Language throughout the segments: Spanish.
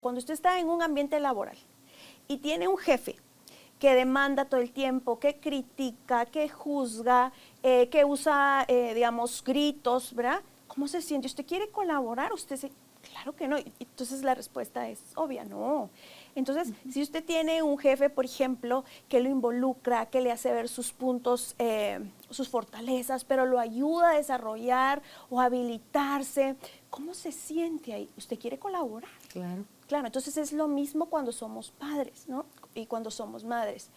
Cuando usted está en un ambiente laboral y tiene un jefe que demanda todo el tiempo, que critica, que juzga, que usa, digamos, gritos, ¿verdad? ¿Cómo se siente? ¿Usted quiere colaborar? Usted dice, claro que no. Y entonces la respuesta es obvia, no. Entonces, si usted tiene un jefe, por ejemplo, que lo involucra, que le hace ver sus puntos, sus fortalezas, pero lo ayuda a desarrollar o habilitarse, ¿cómo se siente ahí? ¿Usted quiere colaborar? Claro. Claro, entonces es lo mismo cuando somos padres, ¿no? Y cuando somos madres.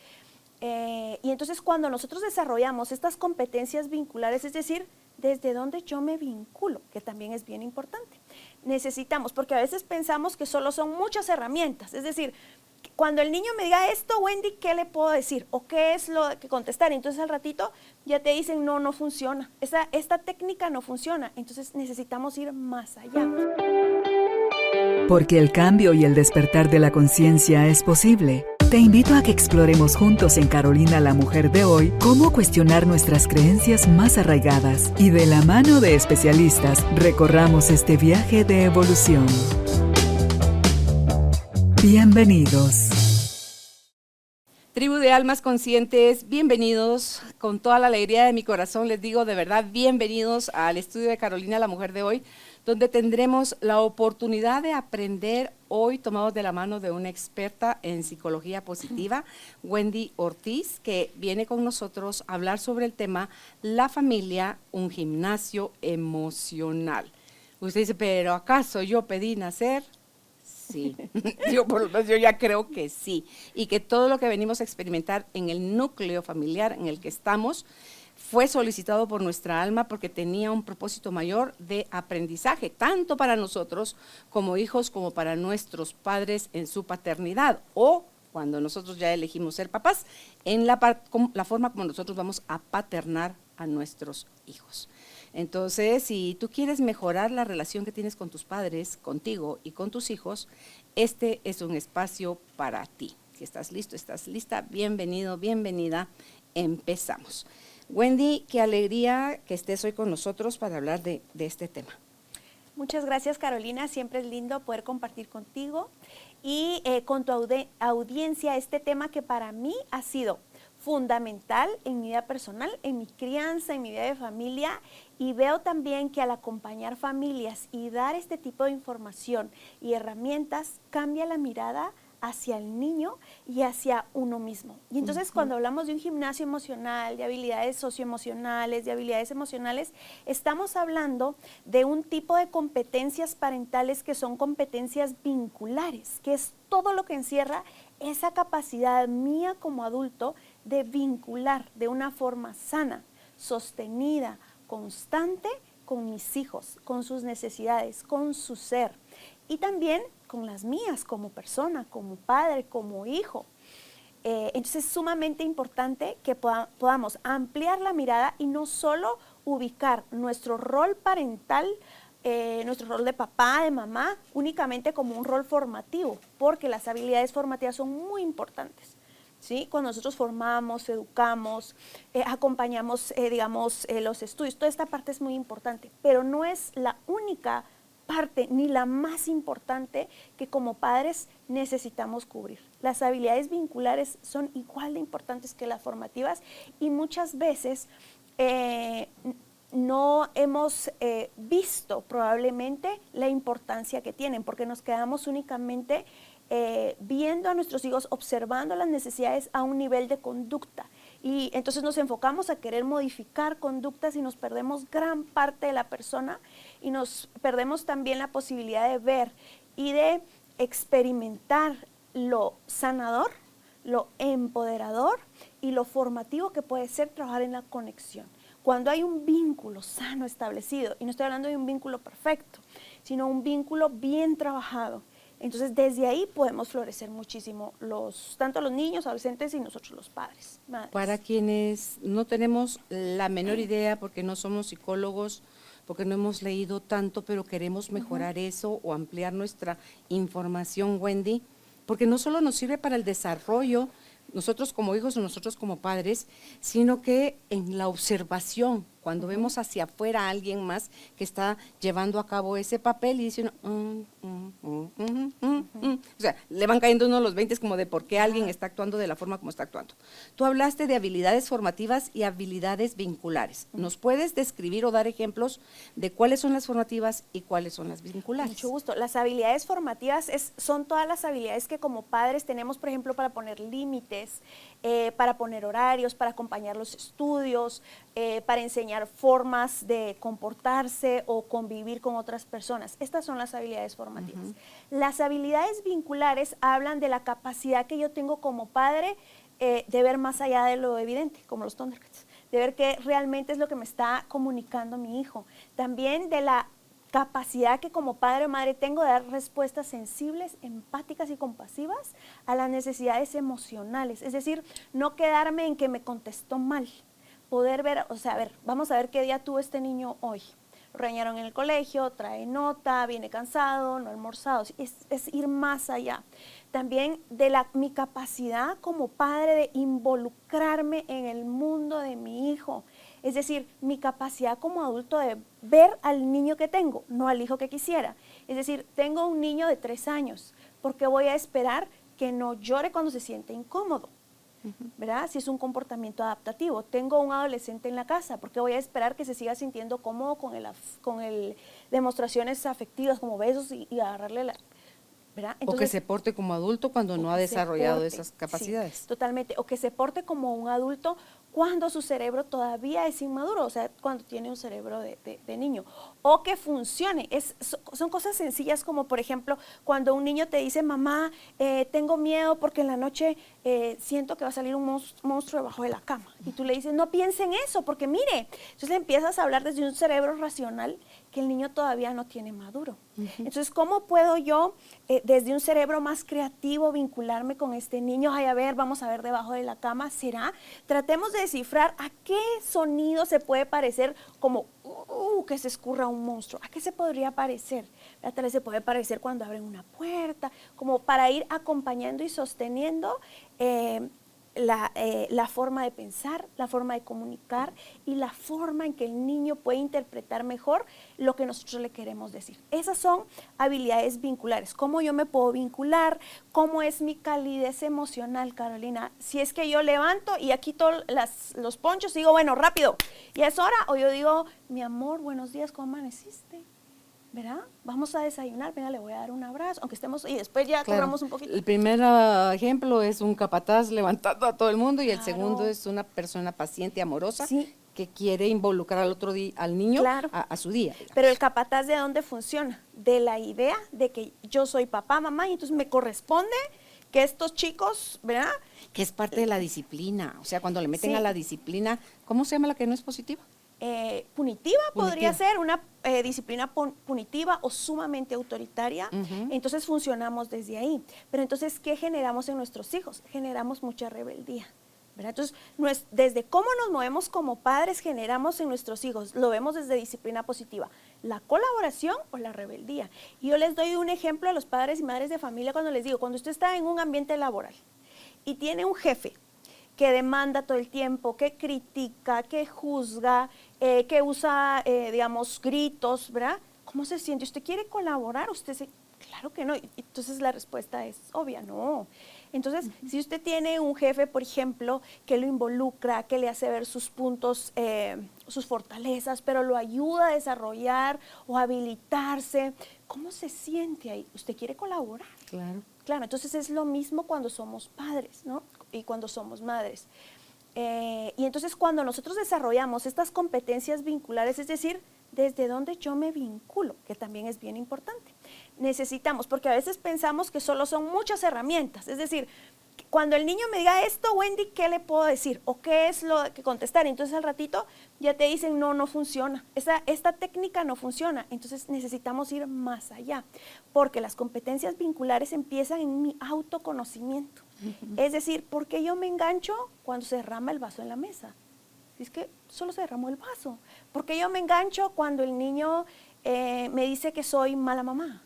Y entonces cuando nosotros desarrollamos estas competencias vinculares, es decir, desde dónde yo me vinculo, que también es bien importante. Necesitamos, porque a veces pensamos que solo son muchas herramientas, es decir, cuando el niño me diga esto, Wendy, ¿qué le puedo decir? ¿O qué es lo que contestar? Entonces al ratito ya te dicen, no, no funciona, esta técnica no funciona, entonces necesitamos ir más allá. Porque el cambio y el despertar de la conciencia es posible. Te invito a que exploremos juntos en Carolina la Mujer de hoy cómo cuestionar nuestras creencias más arraigadas y de la mano de especialistas recorramos este viaje de evolución. Bienvenidos. Tribu de almas conscientes, bienvenidos. Con toda la alegría de mi corazón les digo de verdad bienvenidos al estudio de Carolina la Mujer de hoy, donde tendremos la oportunidad de aprender hoy tomados de la mano de una experta en psicología positiva, Wendy Ortiz, que viene con nosotros a hablar sobre el tema la familia, un gimnasio emocional. Usted dice, ¿pero acaso yo pedí nacer? Sí, por lo menos yo ya creo que sí, y que todo lo que venimos a experimentar en el núcleo familiar en el que estamos fue solicitado por nuestra alma porque tenía un propósito mayor de aprendizaje, tanto para nosotros como hijos, como para nuestros padres en su paternidad, o cuando nosotros ya elegimos ser papás, en la forma como nosotros vamos a paternar a nuestros hijos. Entonces, si tú quieres mejorar la relación que tienes con tus padres, contigo y con tus hijos, este es un espacio para ti. Si estás listo, estás lista, bienvenido, bienvenida, empezamos. Wendy, qué alegría que estés hoy con nosotros para hablar de este tema. Muchas gracias, Carolina, siempre es lindo poder compartir contigo y con tu audiencia este tema que para mí ha sido fundamental en mi vida personal, en mi crianza, en mi vida de familia, y veo también que al acompañar familias y dar este tipo de información y herramientas, cambia la mirada hacia el niño y hacia uno mismo. Y entonces cuando hablamos de un gimnasio emocional, de habilidades socioemocionales, de habilidades emocionales, estamos hablando de un tipo de competencias parentales que son competencias vinculares, que es todo lo que encierra esa capacidad mía como adulto de vincular de una forma sana, sostenida, constante con mis hijos, con sus necesidades, con su ser y también con las mías como persona, como padre, como hijo. Entonces es sumamente importante que podamos ampliar la mirada y no solo ubicar nuestro rol parental, nuestro rol de papá, de mamá, únicamente como un rol formativo, porque las habilidades formativas son muy importantes. ¿Sí? Cuando nosotros formamos, educamos, acompañamos, digamos, los estudios, toda esta parte es muy importante, pero no es la única parte ni la más importante que como padres necesitamos cubrir. Las habilidades vinculares son igual de importantes que las formativas y muchas veces no hemos visto probablemente la importancia que tienen porque nos quedamos únicamente viendo a nuestros hijos, observando las necesidades a un nivel de conducta y entonces nos enfocamos a querer modificar conductas y nos perdemos gran parte de la persona y nos perdemos también la posibilidad de ver y de experimentar lo sanador, lo empoderador y lo formativo que puede ser trabajar en la conexión. Cuando hay un vínculo sano establecido, y no estoy hablando de un vínculo perfecto, sino un vínculo bien trabajado, entonces desde ahí podemos florecer muchísimo, tanto los niños, adolescentes y nosotros los padres, madres. Para quienes no tenemos la menor idea porque no somos psicólogos, porque no hemos leído tanto, pero queremos mejorar eso o ampliar nuestra información, Wendy, porque no solo nos sirve para el desarrollo, nosotros como hijos o nosotros como padres, sino que en la observación Cuando vemos hacia afuera a alguien más que está llevando a cabo ese papel y dice uno, o sea, le van cayendo uno los 20 como de por qué alguien está actuando de la forma como está actuando. Tú hablaste de habilidades formativas y habilidades vinculares. ¿Nos puedes describir o dar ejemplos de cuáles son las formativas y cuáles son las vinculares? Mucho gusto. Las habilidades formativas son todas las habilidades que como padres tenemos, por ejemplo, para poner límites, para poner horarios, para acompañar los estudios, para enseñar formas de comportarse o convivir con otras personas. Estas son las habilidades formativas. Las habilidades vinculares hablan de la capacidad que yo tengo como padre de ver más allá de lo evidente, como los Thundercats, de ver qué realmente es lo que me está comunicando mi hijo. También de la capacidad que como padre o madre tengo de dar respuestas sensibles, empáticas y compasivas a las necesidades emocionales. Es decir, no quedarme en que me contestó mal. Poder ver, o sea, a ver, vamos a ver qué día tuvo este niño hoy. Lo regañaron en el colegio, trae nota, viene cansado, no ha almorzado. Es ir más allá. También de mi capacidad como padre de involucrarme en el mundo de mi hijo. Es decir, mi capacidad como adulto de ver al niño que tengo, no al hijo que quisiera. Es decir, tengo un niño de 3 años, porque voy a esperar que no llore cuando se siente incómodo, ¿verdad? Si es un comportamiento adaptativo. Tengo un adolescente en la casa, porque voy a esperar que se siga sintiendo cómodo con demostraciones afectivas, como besos y agarrarle la... ¿verdad? Entonces, o que se porte como adulto cuando no ha desarrollado esas capacidades. Sí, totalmente. O que se porte como un adulto cuando su cerebro todavía es inmaduro, o sea, cuando tiene un cerebro de niño. O que funcione. Son cosas sencillas como, por ejemplo, cuando un niño te dice, mamá, tengo miedo porque en la noche siento que va a salir un monstruo debajo de la cama. Y tú le dices, no piense en eso, porque mire. Entonces le empiezas a hablar desde un cerebro racional que el niño todavía no tiene maduro. Entonces, ¿cómo puedo yo, desde un cerebro más creativo, vincularme con este niño? Ay, a ver, vamos a ver debajo de la cama, ¿será? Tratemos de descifrar a qué sonido se puede parecer como que se escurra un monstruo. ¿A qué se podría parecer? Tal vez se puede parecer cuando abren una puerta, como para ir acompañando y sosteniendo la forma de pensar, la forma de comunicar y la forma en que el niño puede interpretar mejor lo que nosotros le queremos decir. Esas son habilidades vinculares. ¿Cómo yo me puedo vincular? ¿Cómo es mi calidez emocional, Carolina? Si es que yo levanto y aquí quito los ponchos y digo, bueno, rápido, ya es hora, o yo digo, mi amor, buenos días, ¿cómo amaneciste? ¿Verdad? Vamos a desayunar, venga, le voy a dar un abrazo, aunque estemos, y después ya corramos un poquito. El primer ejemplo es un capataz levantando a todo el mundo y el segundo es una persona paciente, amorosa, que quiere involucrar al niño a su día. Digamos. Pero el capataz, ¿de dónde funciona? De la idea de que yo soy papá, mamá, y entonces me corresponde que estos chicos, ¿verdad? Que es parte de la disciplina, o sea, cuando le meten a la disciplina, ¿cómo se llama la que no es positiva? Punitiva podría ser una disciplina punitiva o sumamente autoritaria, entonces funcionamos desde ahí. Pero entonces, ¿qué generamos en nuestros hijos? Generamos mucha rebeldía, ¿verdad? Entonces, desde cómo nos movemos como padres generamos en nuestros hijos, lo vemos desde disciplina positiva, la colaboración o la rebeldía. Y yo les doy un ejemplo a los padres y madres de familia cuando les digo, cuando usted está en un ambiente laboral y tiene un jefe que demanda todo el tiempo, que critica, que juzga, que usa, digamos, gritos, ¿verdad? ¿Cómo se siente? ¿Usted quiere colaborar? Claro que no. Entonces la respuesta es obvia, no. Entonces, si usted tiene un jefe, por ejemplo, que lo involucra, que le hace ver sus puntos, sus fortalezas, pero lo ayuda a desarrollar o habilitarse, ¿cómo se siente ahí? ¿Usted quiere colaborar? Claro. Claro, entonces es lo mismo cuando somos padres, ¿no? Y cuando somos madres. Y entonces cuando nosotros desarrollamos estas competencias vinculares, es decir, desde dónde yo me vinculo, que también es bien importante. Necesitamos, porque a veces pensamos que solo son muchas herramientas, es decir, cuando el niño me diga esto, Wendy, ¿qué le puedo decir? ¿O qué es lo que contestar? Entonces al ratito ya te dicen, no funciona. Esta técnica no funciona. Entonces necesitamos ir más allá, porque las competencias vinculares empiezan en mi autoconocimiento. Es decir, ¿por qué yo me engancho cuando se derrama el vaso en la mesa? Si es que solo se derramó el vaso. ¿Por qué yo me engancho cuando el niño me dice que soy mala mamá?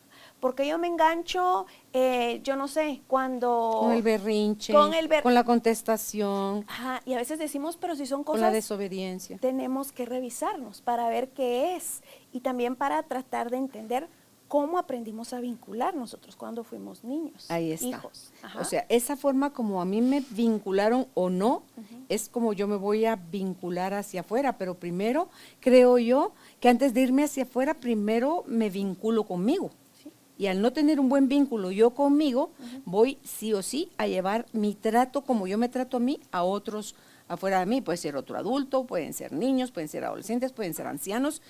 porque yo me engancho, yo no sé, cuando... Con el berrinche, con la contestación. Ajá, y a veces decimos, pero si son cosas... Con la desobediencia. Tenemos que revisarnos para ver qué es y también para tratar de entender cómo aprendimos a vincular nosotros cuando fuimos niños. Ahí está. Hijos. O sea, esa forma como a mí me vincularon o no, es como yo me voy a vincular hacia afuera, pero primero creo yo que antes de irme hacia afuera, primero me vinculo conmigo. Sí. Y al no tener un buen vínculo yo conmigo, voy sí o sí a llevar mi trato como yo me trato a mí a otros afuera de mí. Puede ser otro adulto, pueden ser niños, pueden ser adolescentes, pueden ser ancianos,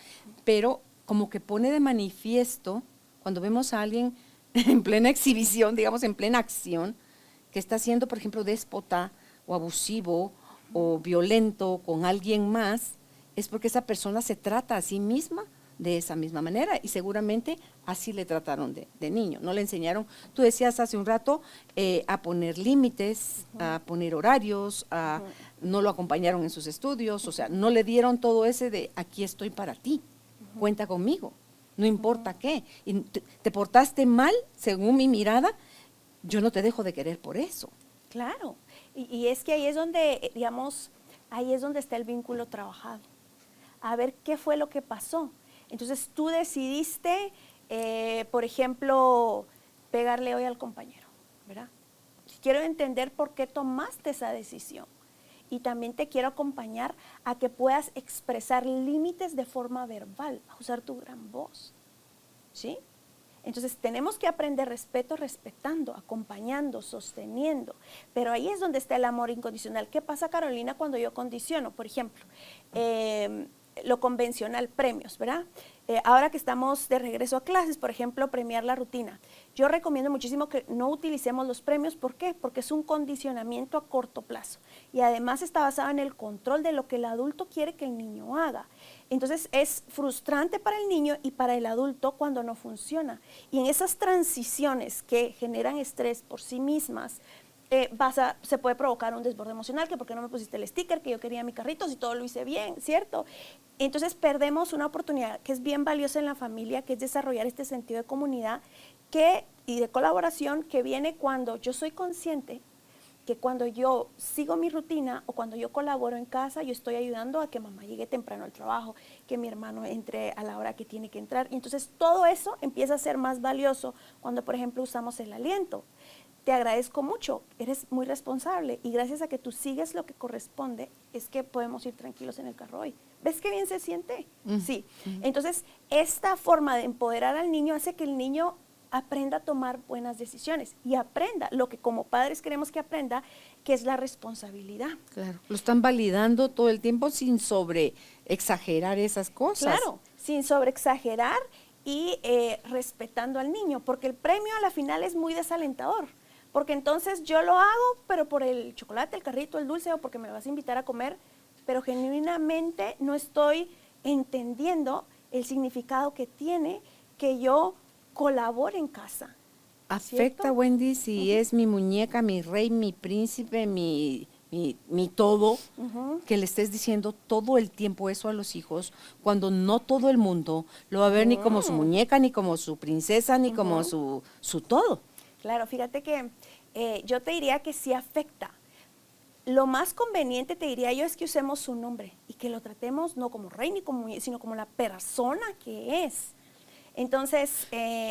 pero como que pone de manifiesto cuando vemos a alguien en plena exhibición, digamos en plena acción, que está siendo, por ejemplo, déspota o abusivo o violento con alguien más, es porque esa persona se trata a sí misma de esa misma manera y seguramente así le trataron de niño, no le enseñaron, tú decías hace un rato, a poner límites, a poner horarios, no lo acompañaron en sus estudios, o sea, no le dieron todo ese de aquí estoy para ti. Cuenta conmigo, no importa qué. Y te portaste mal, según mi mirada, yo no te dejo de querer por eso. Claro, y es que ahí es donde, digamos, ahí es donde está el vínculo trabajado. A ver qué fue lo que pasó. Entonces tú decidiste, por ejemplo, pegarle hoy al compañero, ¿verdad? Quiero entender por qué tomaste esa decisión. Y también te quiero acompañar a que puedas expresar límites de forma verbal, a usar tu gran voz, ¿sí? Entonces tenemos que aprender respeto, respetando, acompañando, sosteniendo, pero ahí es donde está el amor incondicional. ¿Qué pasa, Carolina, cuando yo condiciono? Por ejemplo, lo convencional, premios, ¿verdad? Ahora que estamos de regreso a clases, por ejemplo, premiar la rutina. Yo recomiendo muchísimo que no utilicemos los premios. ¿Por qué? Porque es un condicionamiento a corto plazo y además está basado en el control de lo que el adulto quiere que el niño haga. Entonces es frustrante para el niño y para el adulto cuando no funciona. Y en esas transiciones que generan estrés por sí mismas, se puede provocar un desborde emocional, que por qué no me pusiste el sticker, que yo quería mi carrito, si todo lo hice bien, ¿cierto? Entonces perdemos una oportunidad que es bien valiosa en la familia, que es desarrollar este sentido de comunidad y de colaboración que viene cuando yo soy consciente que cuando yo sigo mi rutina o cuando yo colaboro en casa, yo estoy ayudando a que mamá llegue temprano al trabajo, que mi hermano entre a la hora que tiene que entrar. Y entonces todo eso empieza a ser más valioso cuando, por ejemplo, usamos el aliento. Te agradezco mucho, eres muy responsable y gracias a que tú sigues lo que corresponde, es que podemos ir tranquilos en el carro hoy. ¿Ves qué bien se siente? Sí. Entonces, esta forma de empoderar al niño hace que el niño aprenda a tomar buenas decisiones y aprenda lo que como padres queremos que aprenda, que es la responsabilidad. Claro, lo están validando todo el tiempo sin sobre exagerar esas cosas. Claro, sin sobre exagerar y respetando al niño, porque el premio a la final es muy desalentador. Porque entonces yo lo hago, pero por el chocolate, el carrito, el dulce, o porque me vas a invitar a comer, pero genuinamente no estoy entendiendo el significado que tiene que yo colabore en casa. Afecta, ¿cierto? Wendy, si es mi muñeca, mi rey, mi príncipe, mi todo, que le estés diciendo todo el tiempo eso a los hijos, cuando no todo el mundo lo va a ver ni como su muñeca, ni como su princesa, ni como su todo. Claro, fíjate que yo te diría que sí afecta. Lo más conveniente, te diría yo, es que usemos su nombre y que lo tratemos no como rey ni como, sino como la persona que es. Entonces,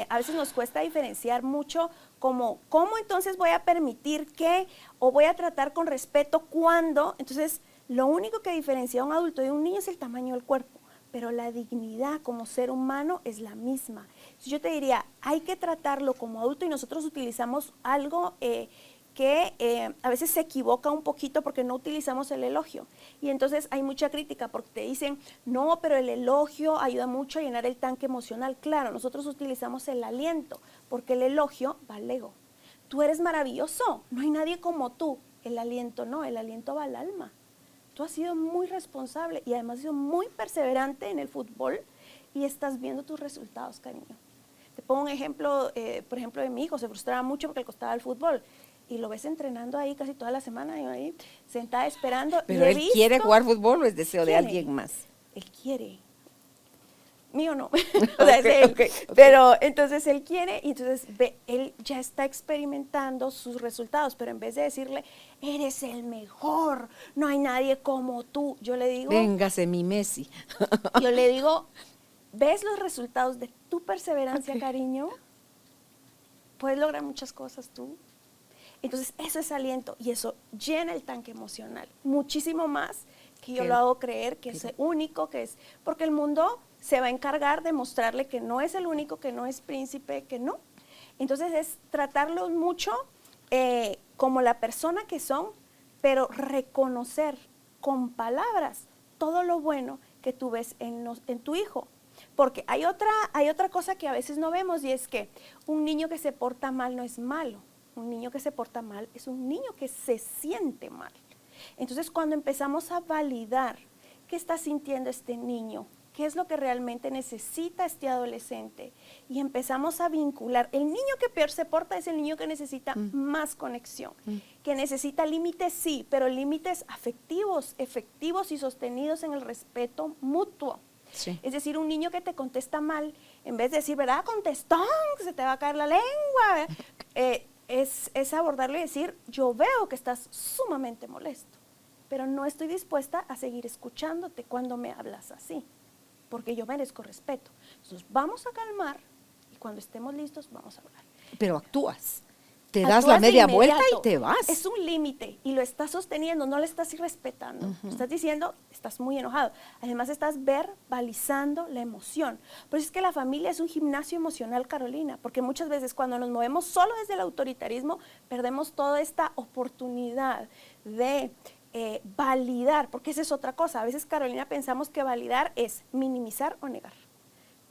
a veces nos cuesta diferenciar mucho como, ¿cómo entonces voy a permitir que, o voy a tratar con respeto cuando? Entonces, lo único que diferencia a un adulto de un niño es el tamaño del cuerpo, pero la dignidad como ser humano es la misma. Entonces, yo te diría, hay que tratarlo como adulto y nosotros utilizamos algo que a veces se equivoca un poquito porque no utilizamos el elogio. Y entonces hay mucha crítica porque te dicen, no, pero el elogio ayuda mucho a llenar el tanque emocional. Claro, nosotros utilizamos el aliento porque el elogio va al ego. Tú eres maravilloso, no hay nadie como tú. El aliento no, el aliento va al alma. Tú has sido muy responsable y además has sido muy perseverante en el fútbol y estás viendo tus resultados, cariño. Te pongo un ejemplo, por ejemplo, de mi hijo, se frustraba mucho porque le costaba el fútbol. Y lo ves entrenando ahí casi toda la semana, yo ahí sentada esperando. Pero él quiere jugar fútbol o es deseo de alguien más. Él quiere. mío no, o sea, es de él. Okay. Pero entonces él quiere y entonces él ya está experimentando sus resultados, pero en vez de decirle, eres el mejor, no hay nadie como tú, yo le digo, Véngase mi Messi. yo le digo, ¿ves los resultados de tu perseverancia, cariño? Puedes lograr muchas cosas tú. Entonces eso es aliento y eso llena el tanque emocional, muchísimo más que yo lo hago creer que es único, que es, porque el mundo se va a encargar de mostrarle que no es el único, que no es príncipe, que no. Entonces es tratarlos mucho como la persona que son, pero reconocer con palabras todo lo bueno que tú ves en tu hijo. Porque hay otra cosa que a veces no vemos y es que un niño que se porta mal no es malo. Un niño que se porta mal es un niño que se siente mal. Entonces, cuando empezamos a validar qué está sintiendo este niño, qué es lo que realmente necesita este adolescente, y empezamos a vincular, el niño que peor se porta es el niño que necesita más conexión, que necesita límites, sí, pero límites afectivos, efectivos y sostenidos en el respeto mutuo. Sí. Es decir, un niño que te contesta mal, en vez de decir, ¿verdad? Contestón, que se te va a caer la lengua, es abordarlo y decir, yo veo que estás sumamente molesto, pero no estoy dispuesta a seguir escuchándote cuando me hablas así, porque yo merezco respeto. Entonces vamos a calmar y cuando estemos listos vamos a hablar. Pero actúas. Te das la media vuelta y te vas. Es un límite y lo estás sosteniendo, no le estás irrespetando. Estás diciendo, estás muy enojado. Además estás verbalizando la emoción. Por eso es que la familia es un gimnasio emocional, Carolina, porque muchas veces cuando nos movemos solo desde el autoritarismo, perdemos toda esta oportunidad de validar, porque esa es otra cosa. A veces, Carolina, pensamos que validar es minimizar o negar.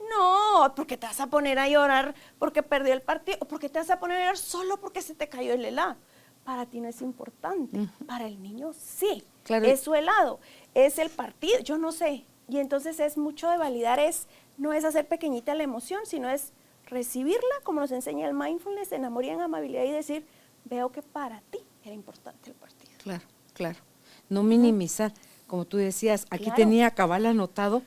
No, porque te vas a poner a llorar porque perdió el partido, o porque te vas a poner a llorar solo porque se te cayó el helado. Para ti no es importante, para el niño sí, claro. Es su helado, es el partido, yo no sé. Y entonces es mucho de validar, no es hacer pequeñita la emoción, sino es recibirla, como nos enseña el mindfulness, en amor y en amabilidad, y decir, veo que para ti era importante el partido. Claro, claro. No minimizar, como tú decías, aquí tenía cabal anotado,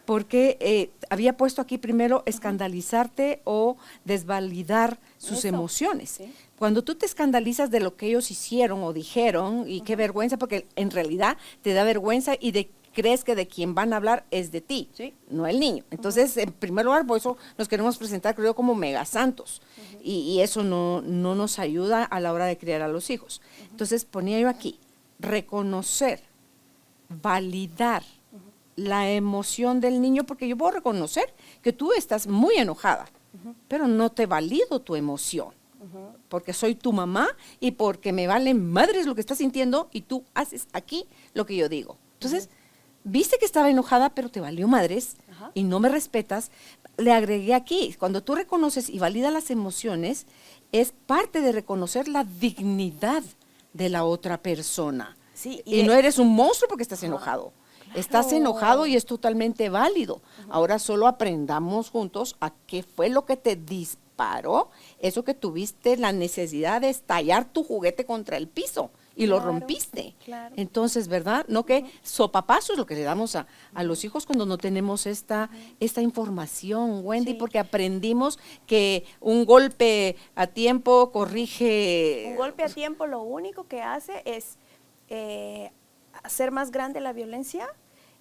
porque había puesto aquí primero escandalizarte o desvalidar sus emociones. Sí. Cuando tú te escandalizas de lo que ellos hicieron o dijeron, y qué vergüenza, porque en realidad te da vergüenza y crees que de quien van a hablar es de ti, no el niño. Entonces, en primer lugar, por eso nos queremos presentar, creo, como megasantos. Y eso no nos ayuda a la hora de criar a los hijos. Entonces, ponía yo aquí, reconocer, validar la emoción del niño, porque yo puedo reconocer que tú estás muy enojada, pero no te valido tu emoción, porque soy tu mamá y porque me vale madres lo que estás sintiendo y tú haces aquí lo que yo digo. Entonces, viste que estaba enojada, pero te valió madres y no me respetas. Le agregué aquí, cuando tú reconoces y validas las emociones, es parte de reconocer la dignidad de la otra persona. Sí, y no eres un monstruo porque estás enojado. Claro. Estás enojado y es totalmente válido. Ahora solo aprendamos juntos a qué fue lo que te disparó, eso que tuviste la necesidad de estallar tu juguete contra el piso y lo rompiste. Claro. Entonces, ¿verdad? No que sopapazo es lo que le damos a los hijos cuando no tenemos esta información, Wendy, porque aprendimos que un golpe a tiempo corrige. Un golpe a tiempo lo único que hace es hacer más grande la violencia,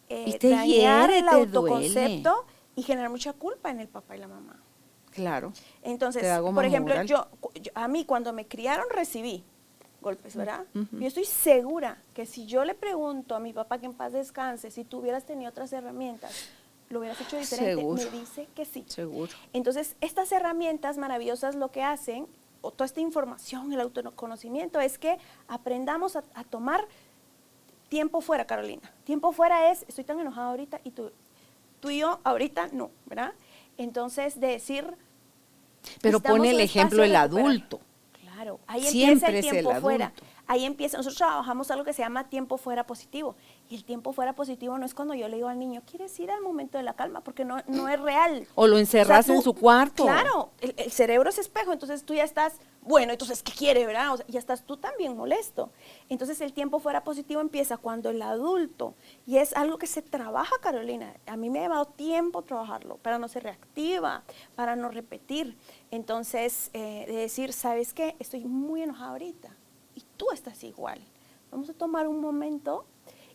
dañar el autoconcepto y generar mucha culpa en el papá y la mamá. Claro. Entonces, por ejemplo, yo a mí cuando me criaron recibí golpes, ¿verdad? Yo estoy segura que si yo le pregunto a mi papá, que en paz descanse, si tú hubieras tenido otras herramientas, lo hubieras hecho diferente. Seguro. Me dice que sí. Seguro. Entonces, estas herramientas maravillosas lo que hacen, o toda esta información, el autoconocimiento, es que aprendamos a tomar tiempo fuera, Carolina. Tiempo fuera es, estoy tan enojada ahorita y tú y yo ahorita no, ¿verdad? Entonces, de decir... Pero pone el ejemplo el adulto. Claro, ahí siempre empieza el tiempo fuera. ahí empieza, nosotros trabajamos algo que se llama tiempo fuera positivo. Y el tiempo fuera positivo no es cuando yo le digo al niño, ¿quieres ir al momento de la calma? Porque no es real. O lo encerras en su cuarto. Claro, el cerebro es espejo, entonces tú ya estás, bueno, entonces, ¿qué quiere, verdad? O sea, ya estás tú también molesto. Entonces, el tiempo fuera positivo empieza cuando el adulto, y es algo que se trabaja, Carolina, a mí me ha llevado tiempo trabajarlo, para no ser reactiva, para no repetir. Entonces, de decir, ¿sabes qué? Estoy muy enojada ahorita, y tú estás igual. Vamos a tomar un momento.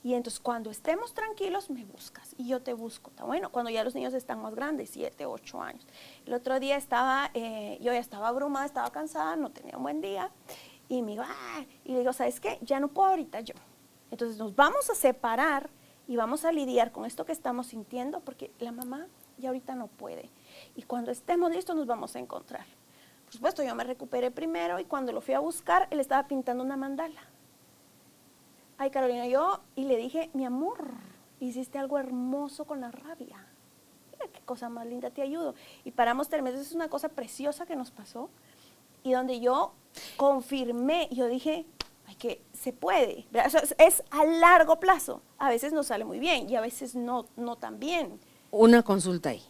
Y entonces cuando estemos tranquilos me buscas y yo te busco. Está bueno, cuando ya los niños están más grandes, 7, 8 años. El otro día yo ya estaba abrumada, estaba cansada, no tenía un buen día. Y me digo, y le digo, ¿sabes qué? Ya no puedo ahorita yo. Entonces nos vamos a separar y vamos a lidiar con esto que estamos sintiendo porque la mamá ya ahorita no puede. Y cuando estemos listos nos vamos a encontrar. Por supuesto, yo me recuperé primero y cuando lo fui a buscar, él estaba pintando una mandala. Ay, Carolina, y le dije, mi amor, hiciste algo hermoso con la rabia. Mira qué cosa más linda, te ayudo. Y paramos 3 meses, es una cosa preciosa que nos pasó. Y donde yo confirmé, yo dije, ay, que se puede. O sea, es a largo plazo. A veces nos sale muy bien y a veces no tan bien. Una consulta ahí.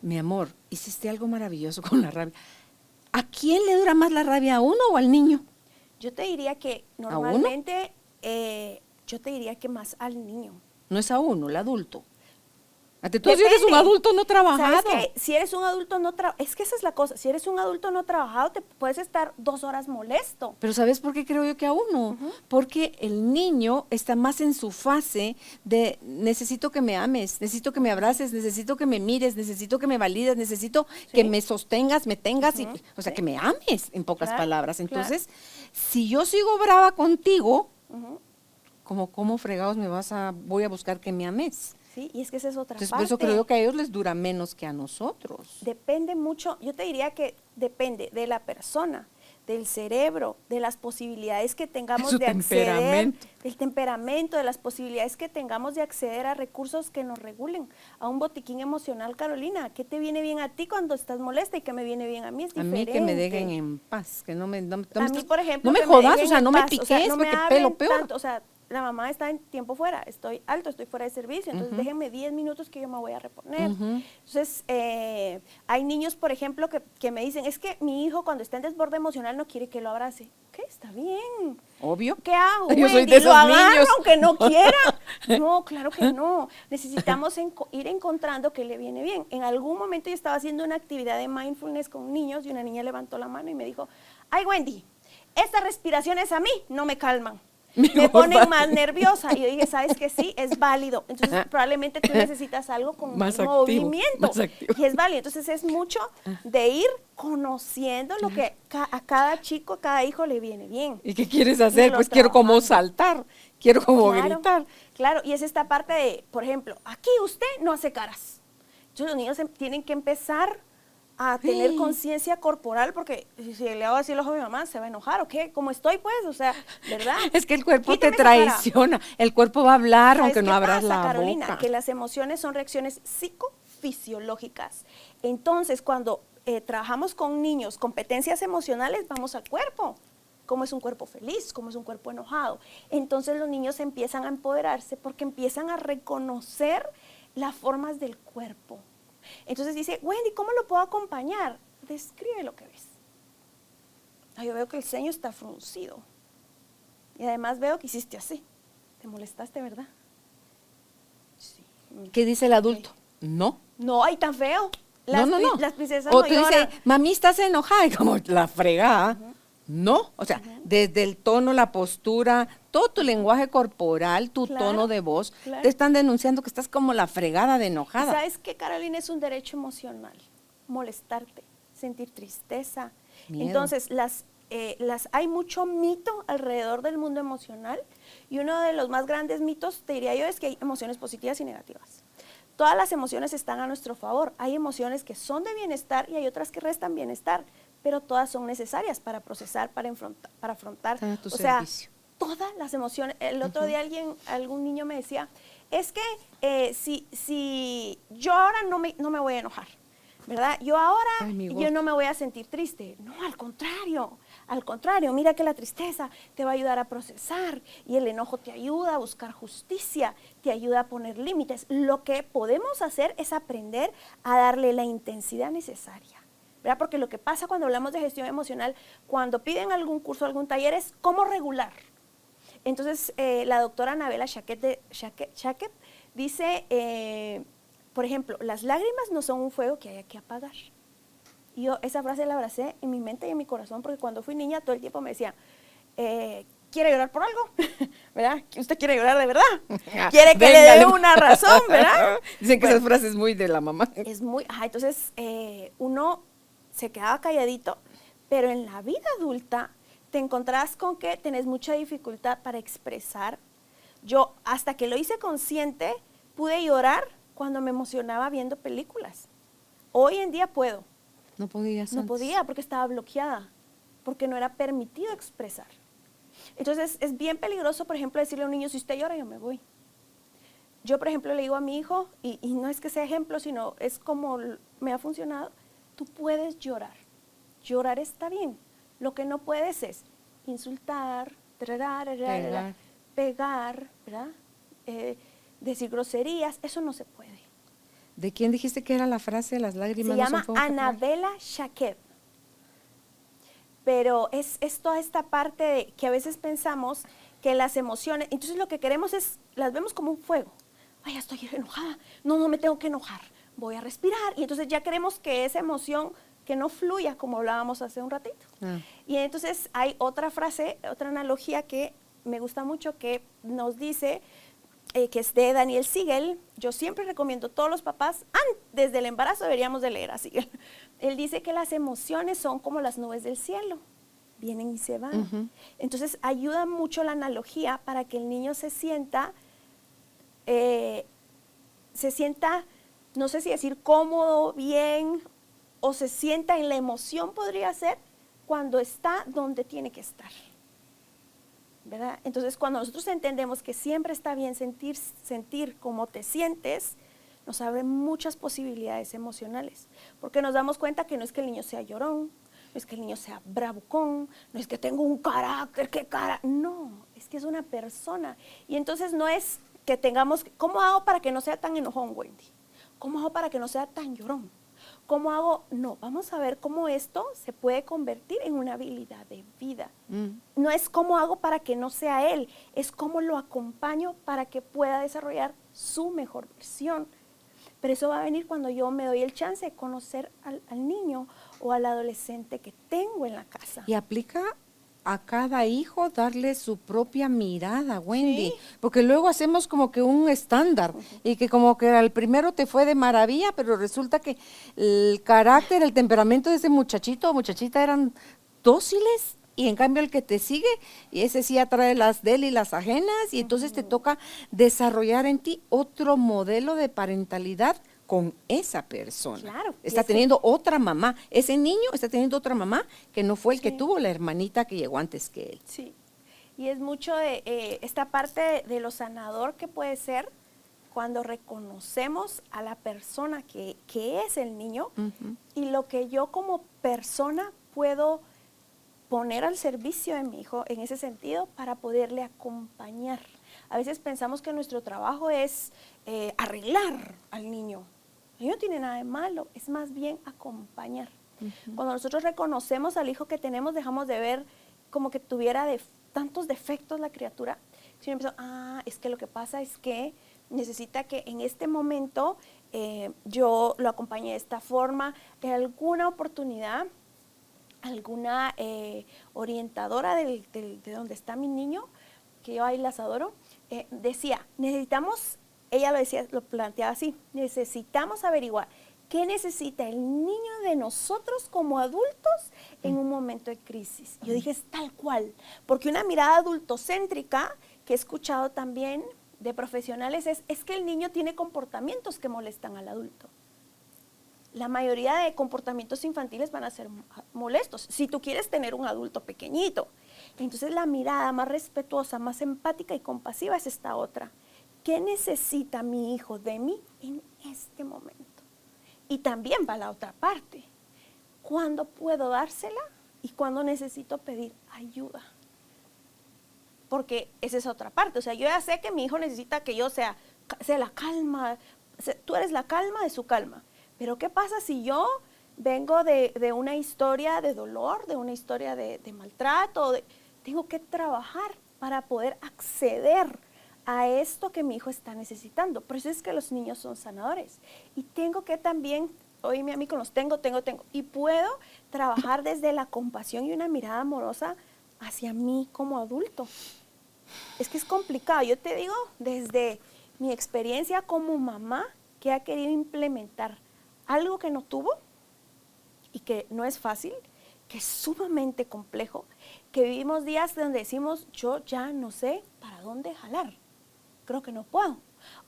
Mi amor, hiciste algo maravilloso con la rabia. ¿A quién le dura más la rabia, a uno o al niño? Yo te diría que normalmente... yo te diría que más al niño. No es a uno, el adulto. Tú si eres un adulto no trabajado. ¿Sabes qué? Si eres un adulto no trabajado, es que esa es la cosa, si eres un adulto no trabajado, te puedes estar 2 horas molesto. Pero ¿sabes por qué creo yo que a uno? Porque el niño está más en su fase de necesito que me ames, necesito que me abraces, necesito que me mires, necesito que me valides, necesito que me sostengas, me tengas, o sea, que me ames, en pocas palabras. Entonces, si yo sigo brava contigo, ¿cómo fregados voy a buscar que me ames? Sí, y es que esa es otra Entonces, parte. por eso creo que a ellos les dura menos que a nosotros. Depende mucho, yo te diría que depende de la persona, del cerebro, de las posibilidades que tengamos de acceder, del temperamento, de las posibilidades que tengamos de acceder a recursos que nos regulen, a un botiquín emocional, Carolina. ¿Qué te viene bien a ti cuando estás molesta y qué me viene bien a mí? Es diferente. A mí que me dejen en paz, que no me a mí, por ejemplo, no me jodas, o sea, no me piques, o sea, no porque pelo peor. Tanto, o sea, la mamá está en tiempo fuera, estoy alto, estoy fuera de servicio, entonces déjenme 10 minutos que yo me voy a reponer. Entonces, hay niños, por ejemplo, que me dicen, es que mi hijo cuando está en desborde emocional no quiere que lo abrace. ¿Qué? Está bien. Obvio. ¿Qué hago? Yo soy de esos ¿Lo agarro niños? aunque no quiera? No, claro que no. Necesitamos ir encontrando qué le viene bien. En algún momento yo estaba haciendo una actividad de mindfulness con niños y una niña levantó la mano y me dijo, ay, Wendy, estas respiraciones a mí no me calman. Me ponen más nerviosa. Y yo dije, ¿sabes qué? Sí, es válido. Entonces, probablemente tú necesitas algo con más movimiento. Más y es válido. Entonces, es mucho de ir conociendo lo que a cada chico, a cada hijo le viene bien. ¿Y qué quieres hacer? Pues quiero como saltar, quiero como gritar. Claro, y es esta parte de, por ejemplo, aquí usted no hace caras. Entonces, los niños tienen que empezar a tener conciencia corporal, porque si le hago así el ojo a mi mamá, se va a enojar, ¿o qué? ¿Cómo estoy, pues? O sea, ¿verdad? Es que el cuerpo te traiciona, el cuerpo va a hablar aunque no abras la Carolina, boca. Que las emociones son reacciones psicofisiológicas. Entonces, cuando trabajamos con niños, competencias emocionales, vamos al cuerpo. Cómo es un cuerpo feliz, cómo es un cuerpo enojado. Entonces, los niños empiezan a empoderarse porque empiezan a reconocer las formas del cuerpo. Entonces dice, Wendy, ¿cómo lo puedo acompañar? Describe lo que ves. Yo veo que el ceño está fruncido. Y además veo que hiciste así. Te molestaste, ¿verdad? Sí. ¿Qué dice el adulto? No. No, ay, tan feo. No. Las princesas o no te dice, mami, ¿estás enojada? Y como la fregada. No, o sea, desde el tono, la postura, todo tu lenguaje corporal, tu tono de voz, te están denunciando que estás como la fregada de enojada. ¿Sabes qué, Carolina? Es un derecho emocional, molestarte, sentir tristeza. Miedo. Entonces, hay mucho mito alrededor del mundo emocional y uno de los más grandes mitos, te diría yo, es que hay emociones positivas y negativas. Todas las emociones están a nuestro favor. Hay emociones que son de bienestar y hay otras que restan bienestar, pero todas son necesarias para procesar, para afrontar. O sea, todas las emociones. El otro día algún niño me decía, es que si yo ahora no me voy a enojar, ¿verdad? Yo ahora, Ay, mi yo voz. no me voy a sentir triste. No, al contrario, mira que la tristeza te va a ayudar a procesar y el enojo te ayuda a buscar justicia, te ayuda a poner límites. Lo que podemos hacer es aprender a darle la intensidad necesaria, ¿verdad? Porque lo que pasa cuando hablamos de gestión emocional, cuando piden algún curso, algún taller, es cómo regular. Entonces, la doctora Anabela Shackett dice, por ejemplo, las lágrimas no son un fuego que haya que apagar. Y yo esa frase la abracé en mi mente y en mi corazón, porque cuando fui niña todo el tiempo me decían, ¿quiere llorar por algo? ¿Verdad? ¿Usted quiere llorar de verdad? ¿Quiere que le dé una razón? ¿Verdad? Dicen que Bueno, esas frases muy de la mamá. es muy, entonces uno se quedaba calladito, pero en la vida adulta te encontrás con que tenés mucha dificultad para expresar. Yo, hasta que lo hice consciente, pude llorar cuando me emocionaba viendo películas. Hoy en día puedo. No podías No antes. podía porque estaba bloqueada, porque no era permitido expresar. Entonces es bien peligroso, por ejemplo, decirle a un niño, si usted llora, yo me voy. Yo, por ejemplo, le digo a mi hijo, y no es que sea ejemplo, sino es como me ha funcionado, tú puedes llorar. Llorar está bien. Lo que no puedes es insultar, pegar, ¿verdad? Decir groserías, eso no se puede. ¿De quién dijiste que era la frase? Las lágrimas Se no son llama fuego que apagar? Anabela Shackett. Pero es toda esta parte de que a veces pensamos que las emociones, entonces lo que queremos es, las vemos como un fuego. Ay, ya estoy enojada, no me tengo que enojar, voy a respirar. Y entonces ya queremos que esa emoción que no fluya, como hablábamos hace un ratito. Y entonces hay otra frase, otra analogía que me gusta mucho, que nos dice, que es de Daniel Siegel. Yo siempre recomiendo a todos los papás, desde el embarazo deberíamos de leer a Siegel. Él dice que las emociones son como las nubes del cielo, vienen y se van. Entonces ayuda mucho la analogía para que el niño se sienta, no sé si decir cómodo, bien, o se sienta en la emoción, podría ser, cuando está donde tiene que estar, ¿verdad? Entonces, cuando nosotros entendemos que siempre está bien sentir como te sientes, nos abren muchas posibilidades emocionales, porque nos damos cuenta que no es que el niño sea llorón, no es que el niño sea bravucón, no es que tenga un carácter, no, es que es una persona. Y entonces no es que tengamos, ¿cómo hago para que no sea tan enojón, Wendy? ¿Cómo hago para que no sea tan llorón? ¿Cómo hago? No, vamos a ver cómo esto se puede convertir en una habilidad de vida. No es cómo hago para que no sea él, es cómo lo acompaño para que pueda desarrollar su mejor versión. Pero eso va a venir cuando yo me doy el chance de conocer al niño o al adolescente que tengo en la casa. Y aplica a cada hijo darle su propia mirada, Wendy, Sí. porque luego hacemos como que un estándar y que como que al primero te fue de maravilla, pero resulta que el carácter, el temperamento de ese muchachito o muchachita eran dóciles y en cambio el que te sigue, y ese sí atrae las de él y las ajenas, y entonces te toca desarrollar en ti otro modelo de parentalidad con esa persona. Claro. Está teniendo otra mamá. Ese niño está teniendo otra mamá que no fue el que Sí. tuvo la hermanita que llegó antes que él. Sí, y es mucho de esta parte de lo sanador que puede ser cuando reconocemos a la persona que es el niño y lo que yo como persona puedo poner al servicio de mi hijo en ese sentido para poderle acompañar. A veces pensamos que nuestro trabajo es arreglar al niño. El niño no tiene nada de malo, es más bien acompañar. Cuando nosotros reconocemos al hijo que tenemos, dejamos de ver como que tuviera tantos defectos la criatura. Si uno empieza, es que lo que pasa es que necesita que en este momento yo lo acompañe de esta forma. En alguna oportunidad, alguna orientadora de donde está mi niño, que yo ahí las adoro, decía, ella lo decía, lo planteaba así, necesitamos averiguar qué necesita el niño de nosotros como adultos en un momento de crisis. Yo dije, es tal cual, porque una mirada adultocéntrica que he escuchado también de profesionales es que el niño tiene comportamientos que molestan al adulto. La mayoría de comportamientos infantiles van a ser molestos, si tú quieres tener un adulto pequeñito. Entonces la mirada más respetuosa, más empática y compasiva es esta otra. ¿Qué necesita mi hijo de mí en este momento? Y también va la otra parte. ¿Cuándo puedo dársela y cuándo necesito pedir ayuda? Porque esa es otra parte. O sea, yo ya sé que mi hijo necesita que yo sea la calma. Tú eres la calma de su calma. Pero ¿qué pasa si yo vengo de una historia de dolor, de una historia de maltrato? Tengo que trabajar para poder acceder a esto que mi hijo está necesitando. Por eso es que los niños son sanadores. Y tengo que también, oíme a mí con los tengo, y puedo trabajar desde la compasión y una mirada amorosa hacia mí como adulto. Es que es complicado. Yo te digo, desde mi experiencia como mamá, que ha querido implementar algo que no tuvo y que no es fácil, que es sumamente complejo, que vivimos días donde decimos, yo ya no sé para dónde jalar. Creo que no puedo.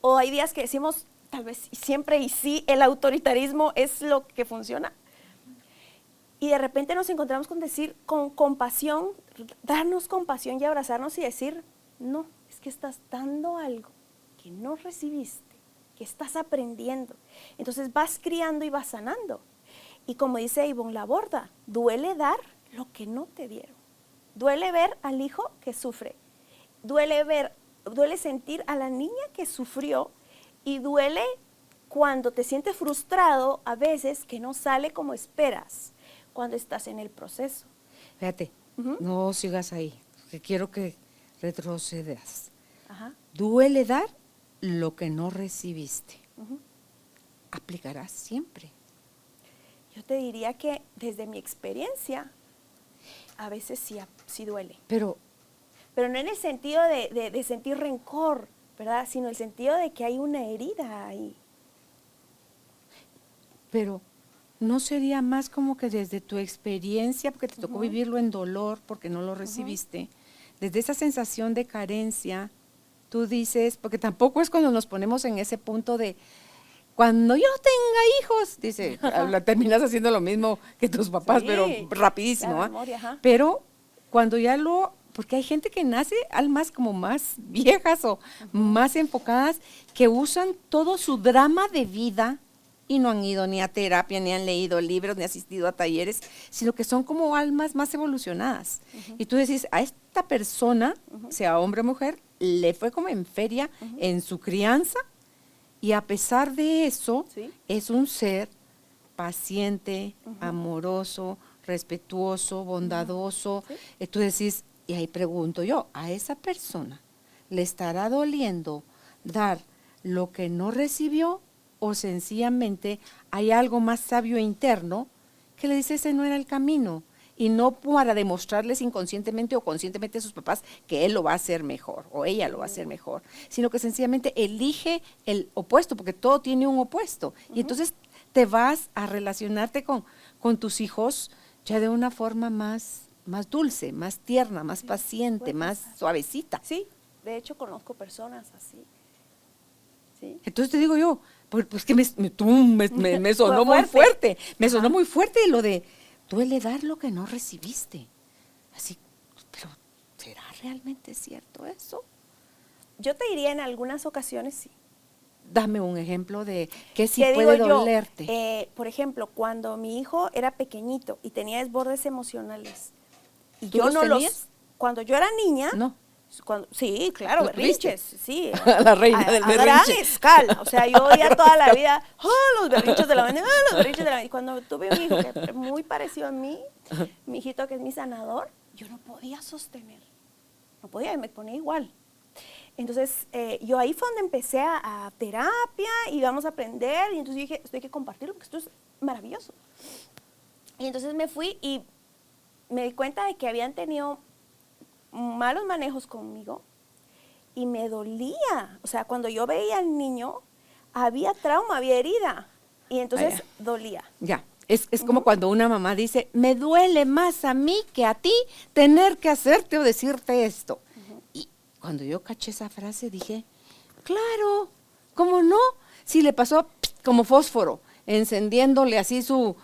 O hay días que decimos, tal vez siempre y sí, el autoritarismo es lo que funciona. Y de repente nos encontramos con decir, con compasión, darnos compasión y abrazarnos y decir, no, es que estás dando algo que no recibiste, que estás aprendiendo. Entonces vas criando y vas sanando. Y como dice Ivonne Laborda, duele dar lo que no te dieron. Duele ver al hijo que sufre. Duele sentir a la niña que sufrió y duele cuando te sientes frustrado a veces que no sale como esperas cuando estás en el proceso. Fíjate, no sigas ahí, que quiero que retrocedas. Ajá. Duele dar lo que no recibiste. Aplicarás siempre. Yo te diría que desde mi experiencia, a veces sí duele. Pero no en el sentido de sentir rencor, ¿verdad? Sino el sentido de que hay una herida ahí. Pero ¿no sería más como que desde tu experiencia, porque te tocó vivirlo en dolor, porque no lo recibiste, desde esa sensación de carencia, tú dices, porque tampoco es cuando nos ponemos en ese punto de, cuando yo tenga hijos, dice, terminas haciendo lo mismo que tus papás, sí, pero rapidísimo. La memoria, pero cuando ya porque hay gente que nace almas como más viejas o más enfocadas, que usan todo su drama de vida y no han ido ni a terapia, ni han leído libros, ni asistido a talleres, sino que son como almas más evolucionadas. Y tú decís, a esta persona, sea hombre o mujer, le fue como en feria en su crianza, y a pesar de eso, es un ser paciente, amoroso, respetuoso, bondadoso. Tú decís, y ahí pregunto yo, ¿a esa persona le estará doliendo dar lo que no recibió o sencillamente hay algo más sabio interno que le dice ese no era el camino? Y no para demostrarles inconscientemente o conscientemente a sus papás que él lo va a hacer mejor o ella lo va a hacer mejor, sino que sencillamente elige el opuesto, porque todo tiene un opuesto. Y entonces te vas a relacionarte con tus hijos ya de una forma más dulce, más tierna, más paciente, más suavecita. Sí, de hecho conozco personas así. ¿Sí? Entonces te digo yo, pues que me sonó muy fuerte, me sonó muy fuerte lo de duele dar lo que no recibiste. Así, pero ¿será realmente cierto eso? Yo te diría en algunas ocasiones sí. Dame un ejemplo de qué sí puede dolerte. Por ejemplo, cuando mi hijo era pequeñito y tenía desbordes emocionales. Y ¿Tú yo los no tenías? Cuando yo era niña. No. Sí, claro, berrinches, sí. La reina del berrinche. A gran escala. O sea, yo oía toda la vida, los berrinches de la mañana, los berrinches de la mañana. Y cuando tuve un hijo que es muy parecido a mí, mi hijito que es mi sanador, yo no podía sostener. No podía, me ponía igual. Entonces, yo ahí fue donde empecé a terapia y vamos a aprender. Y entonces dije, esto hay que compartirlo porque esto es maravilloso. Y entonces me fui y me di cuenta de que habían tenido malos manejos conmigo y me dolía. O sea, cuando yo veía al niño, había trauma, había herida. Y entonces dolía. Ya. Es como cuando una mamá dice, me duele más a mí que a ti tener que hacerte o decirte esto. Y cuando yo caché esa frase dije, claro, ¿cómo no? Si le pasó como fósforo, encendiéndole así su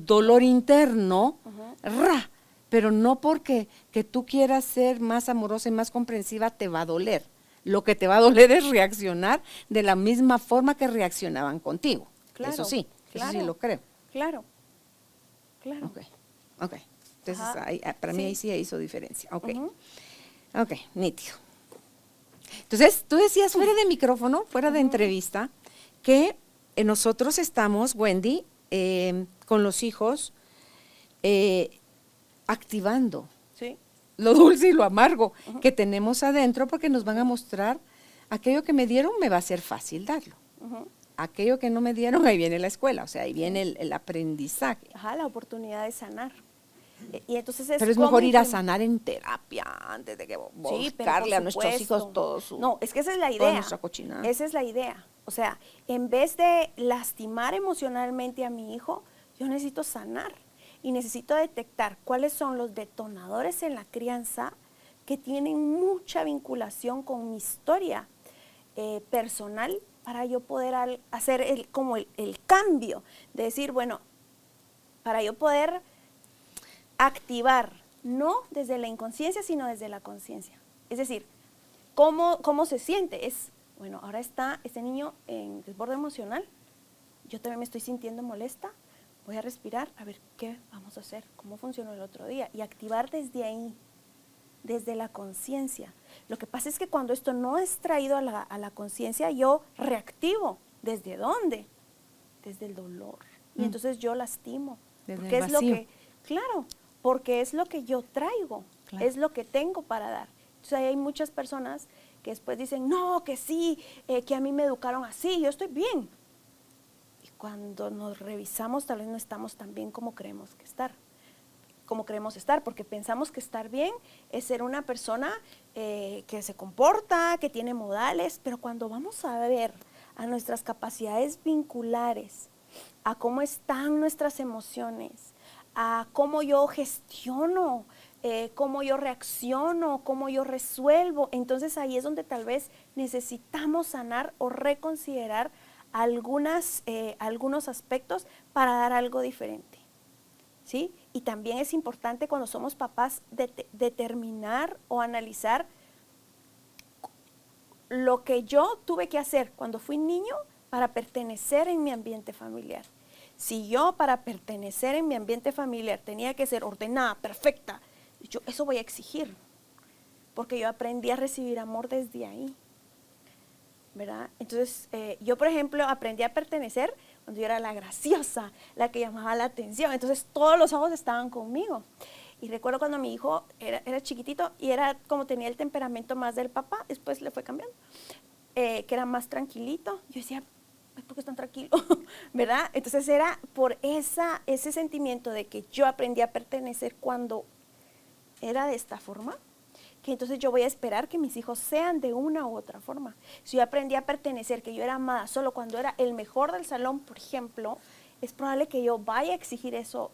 dolor interno, ¡ra! Pero no porque que tú quieras ser más amorosa y más comprensiva te va a doler. Lo que te va a doler es reaccionar de la misma forma que reaccionaban contigo. Claro, eso sí. Eso sí Claro. lo creo. Claro, claro. Ok. Entonces, Ajá. para mí Sí. ahí sí hizo diferencia. Ok. Ujú. Ok, nítido. Entonces, tú decías fuera de micrófono, fuera de entrevista, que nosotros estamos, Wendy, con los hijos, activando Sí. lo dulce y lo amargo que tenemos adentro, porque nos van a mostrar aquello que me dieron, me va a ser fácil darlo. Ujú. Aquello que no me dieron, ahí viene la escuela, o sea, ahí viene el aprendizaje. Ajá, la oportunidad de sanar. Y entonces es Pero es cómo mejor ir a imprim- sanar en terapia antes de que Sí, pero por buscarle a nuestros hijos supuesto. todo su... No, es que esa es la toda idea. nuestra cochinada. Esa es la idea. O sea, en vez de lastimar emocionalmente a mi hijo, yo necesito sanar y necesito detectar cuáles son los detonadores en la crianza que tienen mucha vinculación con mi historia personal para yo poder hacer el cambio, de decir, bueno, para yo poder activar, no desde la inconsciencia, sino desde la conciencia. Es decir, ¿cómo se siente? Es, bueno, ahora está este niño en desborde emocional, yo también me estoy sintiendo molesta, voy a respirar, a ver qué vamos a hacer, cómo funcionó el otro día, y activar desde ahí, desde la conciencia. Lo que pasa es que cuando esto no es traído a la conciencia, yo reactivo. ¿Desde dónde? Desde el dolor. Y entonces yo lastimo. Desde Porque el es lo vacío. que, claro, porque es lo que yo traigo, Claro. es lo que tengo para dar. Entonces ahí hay muchas personas que después dicen, no, que sí, que a mí me educaron así, yo estoy bien. Y cuando nos revisamos, tal vez no estamos tan bien como creemos estar, porque pensamos que estar bien es ser una persona que se comporta, que tiene modales, pero cuando vamos a ver a nuestras capacidades vinculares, a cómo están nuestras emociones, a cómo yo gestiono, cómo yo reacciono, cómo yo resuelvo, entonces ahí es donde tal vez necesitamos sanar o reconsiderar algunos aspectos para dar algo diferente. ¿Sí? Y también es importante cuando somos papás determinar o analizar lo que yo tuve que hacer cuando fui niño para pertenecer en mi ambiente familiar. Si yo para pertenecer en mi ambiente familiar tenía que ser ordenada, perfecta, yo eso voy a exigir, porque yo aprendí a recibir amor desde ahí, ¿verdad? Entonces, yo, por ejemplo, aprendí a pertenecer cuando yo era la graciosa, la que llamaba la atención. Entonces, todos los ojos estaban conmigo. Y recuerdo cuando mi hijo era chiquitito y era como tenía el temperamento más del papá, después le fue cambiando, que era más tranquilito. Yo decía, ¿por qué es tan tranquilo? ¿Verdad? Entonces, era por ese sentimiento de que yo aprendí a pertenecer cuando era de esta forma, que entonces yo voy a esperar que mis hijos sean de una u otra forma. Si yo aprendí a pertenecer, que yo era amada solo cuando era el mejor del salón, por ejemplo, es probable que yo vaya a exigir eso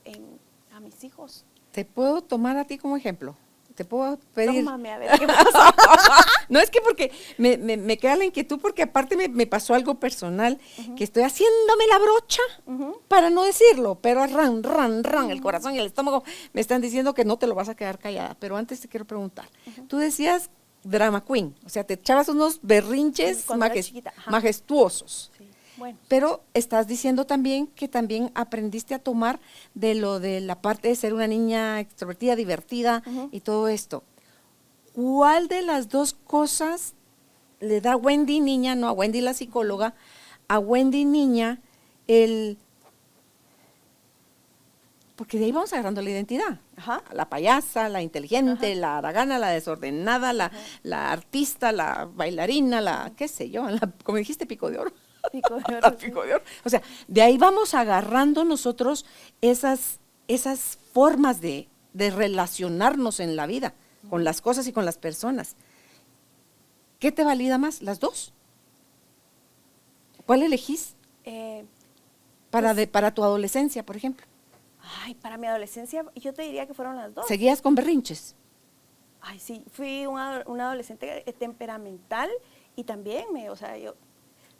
a mis hijos. ¿Te puedo tomar a ti como ejemplo? ¿Te puedo pedir? Tómame a ver qué pasa. No, es que porque me queda la inquietud, porque aparte me pasó algo personal, que estoy haciéndome la brocha, para no decirlo, pero el corazón y el estómago me están diciendo que no te lo vas a quedar callada. Pero antes te quiero preguntar, tú decías drama queen, o sea, te echabas unos berrinches Sí, cuando era chiquita, ajá. majestuosos. Sí, bueno. Pero estás diciendo también que también aprendiste a tomar de lo de la parte de ser una niña extrovertida, divertida y todo esto. ¿Cuál de las dos cosas le da a Wendy niña, no a Wendy la psicóloga, a Wendy niña porque de ahí vamos agarrando la identidad? Ajá. La payasa, la inteligente, la haragana, la desordenada, la artista, la bailarina, qué sé yo, como dijiste, pico de oro. Pico de oro, La pico de oro. O sea, de ahí vamos agarrando nosotros esas formas de relacionarnos en la vida, con las cosas y con las personas. ¿Qué te valida más? ¿Las dos? ¿Cuál elegís para tu adolescencia, por ejemplo? Ay, para mi adolescencia, yo te diría que fueron las dos. ¿Seguías con berrinches? Ay, sí, fui una adolescente temperamental y también yo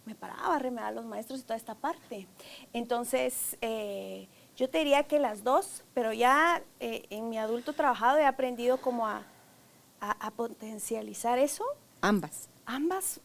me paraba a remedar a los maestros y toda esta parte. Entonces, yo te diría que las dos, pero ya en mi adulto trabajado he aprendido como a potencializar eso. Ambas. Ambas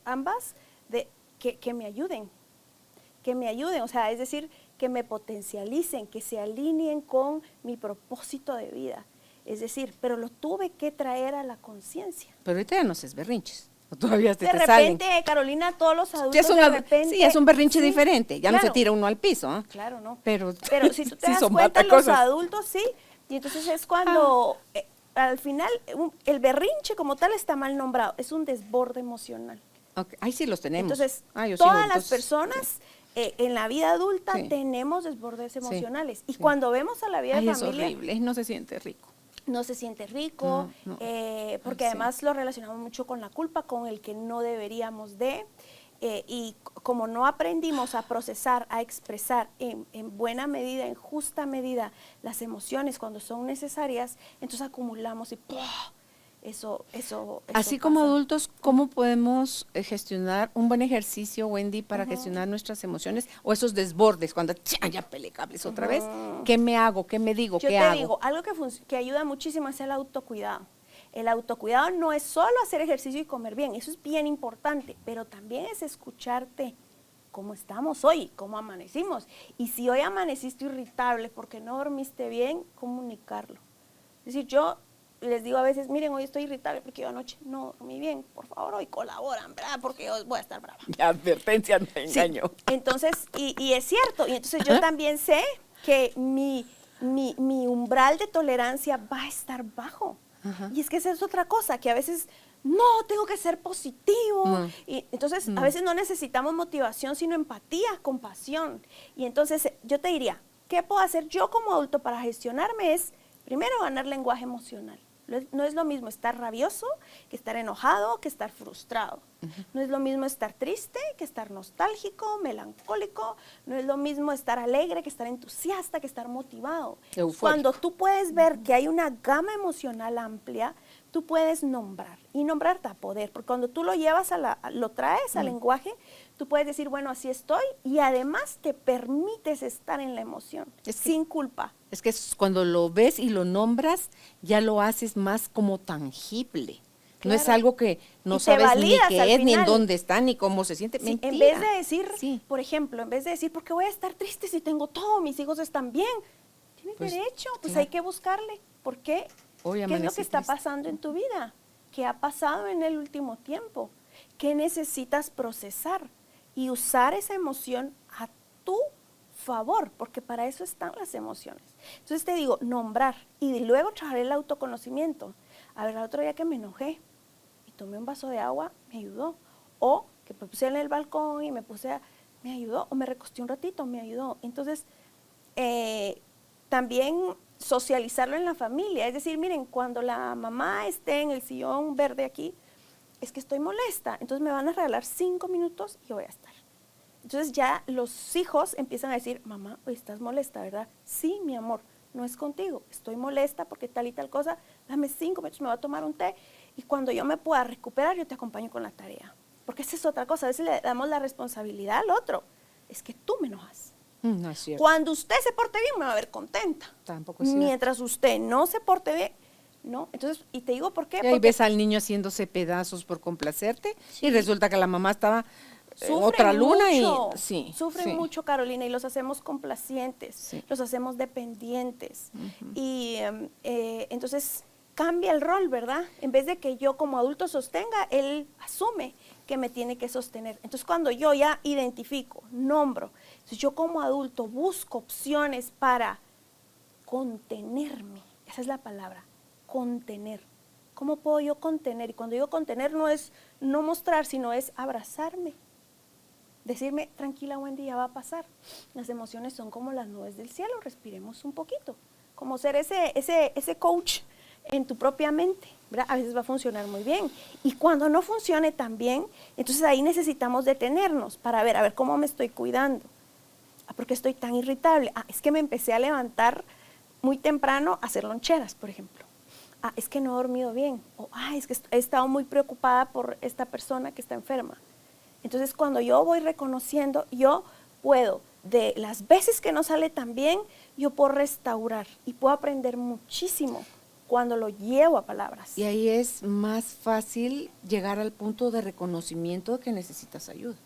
que me ayuden, o sea, es decir, que me potencialicen, que se alineen con mi propósito de vida. Es decir, pero lo tuve que traer a la conciencia. Pero ahorita ya no haces berrinches. ¿O todavía De repente, Carolina, todos los adultos de repente... Sí, es un berrinche diferente. Ya claro. No se tira uno al piso. Claro, no. Pero si tú te sí das son cuenta, los cosas. adultos sí. Y entonces es cuando, al final, el berrinche como tal está mal nombrado. Es un desborde emocional. Okay. Ahí sí los tenemos. Entonces, yo todas las personas en la vida adulta Sí. tenemos desbordes emocionales. Y sí. cuando vemos a la vida de es familia... horrible, no se siente rico. No se siente rico, No. porque además lo relacionamos mucho con la culpa, con el que no deberíamos de, y como no aprendimos a procesar, a expresar en buena medida, en justa medida, las emociones cuando son necesarias, entonces acumulamos y ¡pum! Eso Así pasa. como adultos, ¿cómo podemos gestionar un buen ejercicio, Wendy, para gestionar nuestras emociones o esos desbordes cuando ya peleé cables otra vez? ¿Qué me hago? ¿Qué me digo? Yo ¿Qué te hago? digo, algo que ayuda muchísimo es el autocuidado. El autocuidado no es solo hacer ejercicio y comer bien, eso es bien importante, pero también es escucharte cómo estamos hoy, cómo amanecimos. Y si hoy amaneciste irritable porque no dormiste bien, comunicarlo. Es decir, yo les digo a veces, miren, hoy estoy irritable porque yo anoche no dormí bien, por favor, hoy colaboran, ¿verdad? Porque yo voy a estar brava. La advertencia no engañó. Sí. Entonces, y es cierto, y entonces yo también sé que mi umbral de tolerancia va a estar bajo. Y es que esa es otra cosa, que a veces, no, tengo que ser positivo. Y entonces, a veces no necesitamos motivación, sino empatía, compasión. Y entonces, yo te diría, ¿qué puedo hacer yo como adulto para gestionarme? Es, primero, ganar lenguaje emocional. No es lo mismo estar rabioso que estar enojado, que estar frustrado. No es lo mismo estar triste que estar nostálgico, melancólico. No es lo mismo estar alegre que estar entusiasta, que estar motivado. Eufórico. Cuando tú puedes ver que hay una gama emocional amplia, tú puedes nombrar. Y nombrar da poder, porque cuando tú lo llevas lo traes al lenguaje, tú puedes decir, bueno, así estoy, y además te permites estar en la emoción, sin culpa. Es que cuando lo ves y lo nombras, ya lo haces más como tangible. Claro. No es algo que no sabes ni qué es, ni en dónde está, ni cómo se siente. Sí, mentira. En vez de decir, por ejemplo, en vez de decir, ¿por qué voy a estar triste si tengo todo? Mis hijos están bien. Tienes derecho, pues claro. Hay que buscarle. ¿Por qué? ¿Qué es lo que está pasando en tu vida? ¿Qué ha pasado en el último tiempo? ¿Qué necesitas procesar? Y usar esa emoción a tu favor, porque para eso están las emociones. Entonces te digo, nombrar y luego trabajar el autoconocimiento. A ver, el otro día que me enojé y tomé un vaso de agua, me ayudó. O que me puse en el balcón y me ayudó. O me recosté un ratito, me ayudó. Entonces, también socializarlo en la familia. Es decir, miren, cuando la mamá esté en el sillón verde aquí, es que estoy molesta. Entonces me van a regalar 5 minutos y yo voy a estar. Entonces ya los hijos empiezan a decir, mamá, hoy estás molesta, ¿verdad? Sí, mi amor, no es contigo, estoy molesta porque tal y tal cosa, dame 5 minutos, me voy a tomar un té y cuando yo me pueda recuperar, yo te acompaño con la tarea. Porque esa es otra cosa, a veces le damos la responsabilidad al otro, es que tú me enojas. No es cierto. Cuando usted se porte bien, me va a ver contenta. Tampoco es cierto. Mientras usted no se porte bien, ¿no? Entonces, y te digo por qué. Y ahí ves al niño haciéndose pedazos por complacerte y resulta que la mamá estaba otra luna mucho, y sufren mucho, Carolina, y los hacemos complacientes, los hacemos dependientes. Y entonces cambia el rol, ¿verdad? En vez de que yo como adulto sostenga, él asume que me tiene que sostener. Entonces cuando yo ya identifico, nombro, entonces yo como adulto busco opciones para contenerme, esa es la palabra, contener. ¿Cómo puedo yo contener? Y cuando digo contener no es no mostrar, sino es abrazarme. Decirme, tranquila Wendy, ya va a pasar. Las emociones son como las nubes del cielo, respiremos un poquito. Como ser ese coach en tu propia mente, ¿verdad? A veces va a funcionar muy bien. Y cuando no funcione tan bien, entonces ahí necesitamos detenernos para ver, a ver cómo me estoy cuidando. ¿Por qué estoy tan irritable? Es que me empecé a levantar muy temprano a hacer loncheras, por ejemplo. Es que no he dormido bien. O, es que he estado muy preocupada por esta persona que está enferma. Entonces, cuando yo voy reconociendo, yo puedo, de las veces que no sale tan bien, yo puedo restaurar y puedo aprender muchísimo cuando lo llevo a palabras. Y ahí es más fácil llegar al punto de reconocimiento de que necesitas ayuda,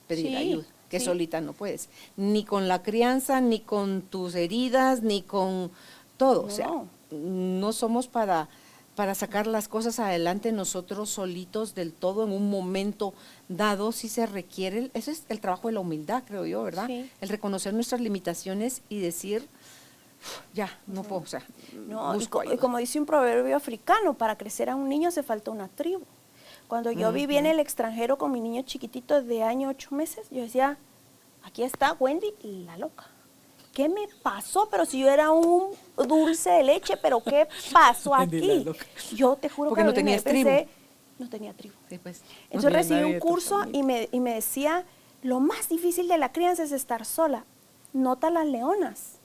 pedir ayuda. que Sí. solita no puedes. Ni con la crianza, ni con tus heridas, ni con todo. O sea, No. no somos para sacar las cosas adelante nosotros solitos del todo en un momento dado, si se requiere, eso es el trabajo de la humildad, creo yo, ¿verdad? Sí. El reconocer nuestras limitaciones y decir, ya, no puedo, o sea, No, y, busco y ayuda. como dice un proverbio africano, para crecer a un niño hace falta una tribu. Cuando yo vivía en el extranjero con mi niño chiquitito de año 8 meses, yo decía, aquí está Wendy la loca. ¿Qué me pasó? Pero si yo era un dulce de leche, ¿pero qué pasó Wendy la aquí? loca. Yo te juro, Porque no Carolina, tenías yo pensé, tribu. no tenía tribu. Sí, pues, no Entonces tenía recibí nadie un de tu curso familia. y me decía, lo más difícil de la crianza es estar sola. Nota las leonas,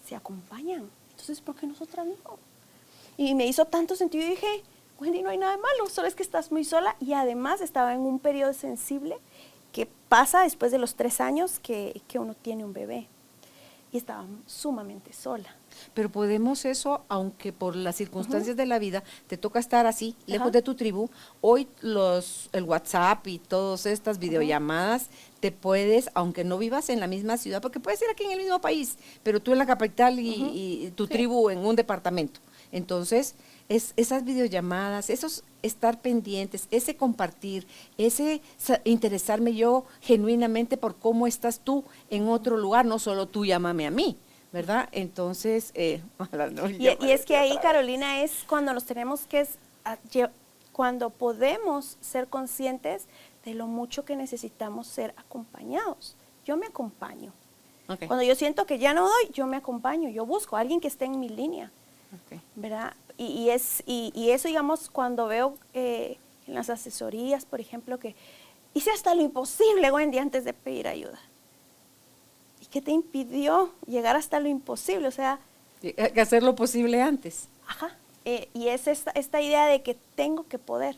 se acompañan. Entonces, ¿por qué nosotras no? Y me hizo tanto sentido y dije, Wendy, no hay nada de malo, solo es que estás muy sola. Y además estaba en un periodo sensible que pasa después de los 3 años que uno tiene un bebé. Y estaba sumamente sola. Pero podemos eso, aunque por las circunstancias de la vida te toca estar así, lejos de tu tribu. Hoy el WhatsApp y todas estas videollamadas te puedes, aunque no vivas en la misma ciudad, porque puedes ir aquí en el mismo país, pero tú en la capital y tu tribu en un departamento. Entonces, esas videollamadas, esos estar pendientes, ese compartir, ese interesarme yo genuinamente por cómo estás tú en otro lugar, no solo tú llámame a mí, ¿verdad? Entonces, Y es que ahí, Carolina, es cuando nos tenemos que, cuando podemos ser conscientes de lo mucho que necesitamos ser acompañados. Yo me acompaño. Okay. Cuando yo siento que ya no doy, yo me acompaño, yo busco a alguien que esté en mi línea, Okay. ¿verdad? Y eso, digamos, cuando veo en las asesorías, por ejemplo, que hice hasta lo imposible, Wendy, antes de pedir ayuda. ¿Y qué te impidió llegar hasta lo imposible? O sea, Hay que hacer lo posible antes. ajá. Y es esta idea de que tengo que poder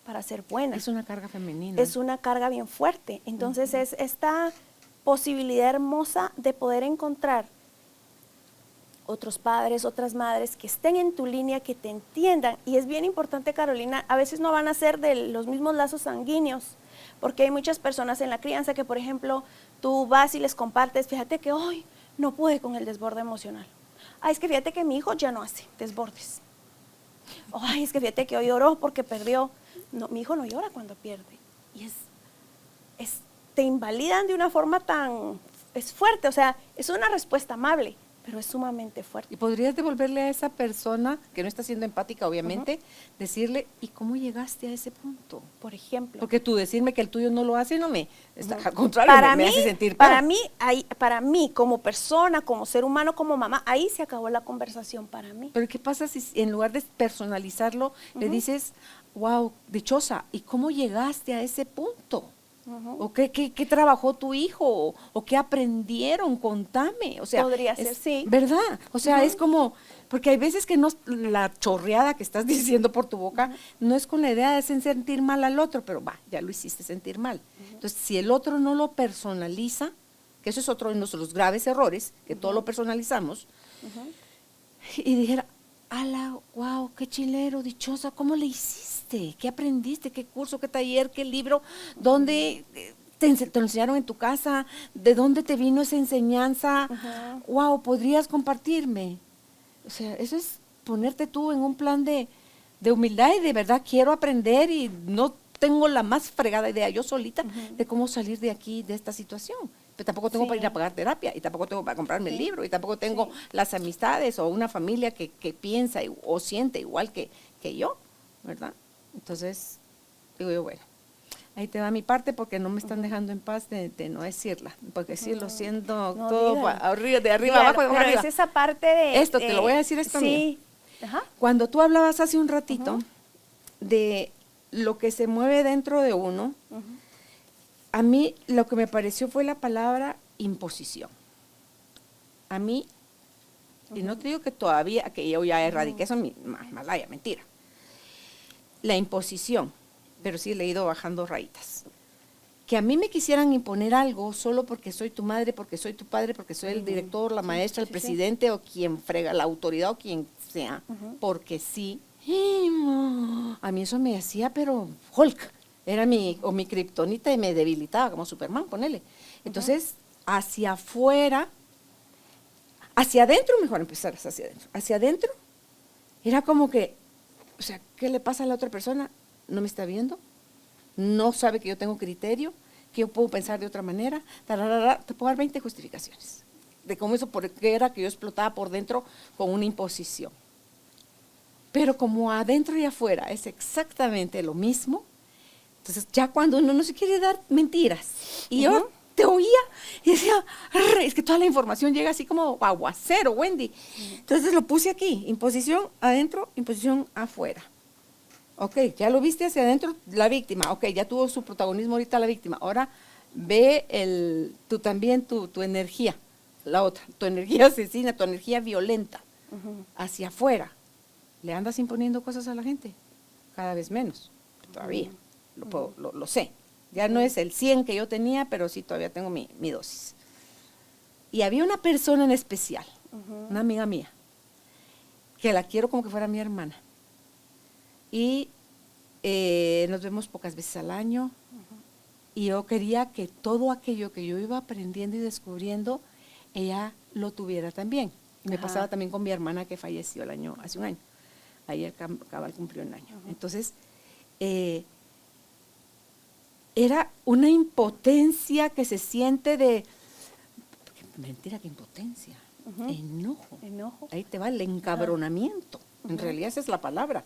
para ser buena. Es una carga femenina. Es una carga bien fuerte. Entonces es esta posibilidad hermosa de poder encontrar otros padres, otras madres que estén en tu línea, que te entiendan. Y es bien importante, Carolina, a veces no van a ser de los mismos lazos sanguíneos, porque hay muchas personas en la crianza que, por ejemplo, tú vas y les compartes, fíjate que hoy no pude con el desborde emocional. Ay, es que fíjate que mi hijo ya no hace desbordes. Ay, es que fíjate que hoy lloró porque perdió. No, mi hijo no llora cuando pierde. Y te invalidan de una forma es fuerte, o sea, es una respuesta amable, pero es sumamente fuerte. Y podrías devolverle a esa persona, que no está siendo empática, obviamente, decirle, ¿y cómo llegaste a ese punto? Por ejemplo. Porque tú decirme que el tuyo no lo hace, no me, al contrario, me hace sentir para peor. para mí, como persona, como ser humano, como mamá, ahí se acabó la conversación para mí. Pero ¿qué pasa si en lugar de personalizarlo, le dices, wow, dichosa, ¿y cómo llegaste a ese punto? ¿O qué trabajó tu hijo? ¿O qué aprendieron? Contame. O sea, podría ser, sí. ¿Verdad? O sea, es como, porque hay veces que no, la chorreada que estás diciendo por tu boca no es con la idea de hacer sentir mal al otro, pero ya lo hiciste sentir mal. Entonces, si el otro no lo personaliza, que eso es otro de nuestros graves errores, que todo lo personalizamos, y dijera, ala, wow, qué chilero, dichosa, ¿cómo le hiciste? ¿Qué aprendiste? ¿Qué curso? ¿Qué taller? ¿Qué libro? ¿Dónde te lo enseñaron en tu casa? ¿De dónde te vino esa enseñanza? Wow, ¿podrías compartirme? O sea, eso es ponerte tú en un plan de humildad y de verdad quiero aprender y no tengo la más fregada idea yo solita de cómo salir de aquí, de esta situación. Pero tampoco tengo para ir a pagar terapia y tampoco tengo para comprarme el libro y tampoco tengo las amistades o una familia que piensa o siente igual que yo, ¿verdad? Entonces, digo yo, bueno, ahí te va mi parte porque no me están dejando en paz de no decirla, porque sí lo siento No, todo de arriba dígalo, abajo, de abajo pero arriba. es esa parte de... Esto, te lo voy a decir esto sí. mío. Ajá. Cuando tú hablabas hace un ratito de lo que se mueve dentro de uno, a mí lo que me pareció fue la palabra imposición. A mí, y no te digo que todavía, que yo ya erradiqué eso, malaya, mentira. La imposición, pero sí le he ido bajando rayitas. Que a mí me quisieran imponer algo solo porque soy tu madre, porque soy tu padre, porque soy el director, la maestra, el presidente o quien frega, la autoridad o quien sea, porque sí. A mí eso me hacía, pero Hulk, era mi kriptonita y me debilitaba como Superman, ponele. Entonces, hacia afuera, hacia adentro, mejor empezar hacia adentro. Hacia adentro, era como que, o sea, ¿qué le pasa a la otra persona? ¿No me está viendo? ¿No sabe que yo tengo criterio? ¿Que yo puedo pensar de otra manera? Tararara, te puedo dar 20 justificaciones de cómo eso, porque era que yo explotaba por dentro con una imposición. Pero como adentro y afuera es exactamente lo mismo, entonces ya cuando uno no se quiere dar mentiras, y yo te oía y decía, es que toda la información llega así como aguacero, Wendy. Entonces lo puse aquí, imposición adentro, imposición afuera. Ok, ya lo viste hacia adentro, la víctima, ok, ya tuvo su protagonismo ahorita la víctima. Ahora ve tú también tu energía, la otra, tu energía asesina, tu energía violenta, hacia afuera. ¿Le andas imponiendo cosas a la gente? Cada vez menos, todavía, lo sé. Ya no es el 100 que yo tenía, pero sí todavía tengo mi dosis. Y había una persona en especial, una amiga mía, que la quiero como que fuera mi hermana. Y nos vemos pocas veces al año. Y yo quería que todo aquello que yo iba aprendiendo y descubriendo, ella lo tuviera también. Y me pasaba también con mi hermana que falleció hace un año. Ayer cabal cumplió un año. Entonces, era una impotencia que se siente de, mentira, que impotencia, enojo. Ahí te va el encabronamiento. En realidad esa es la palabra.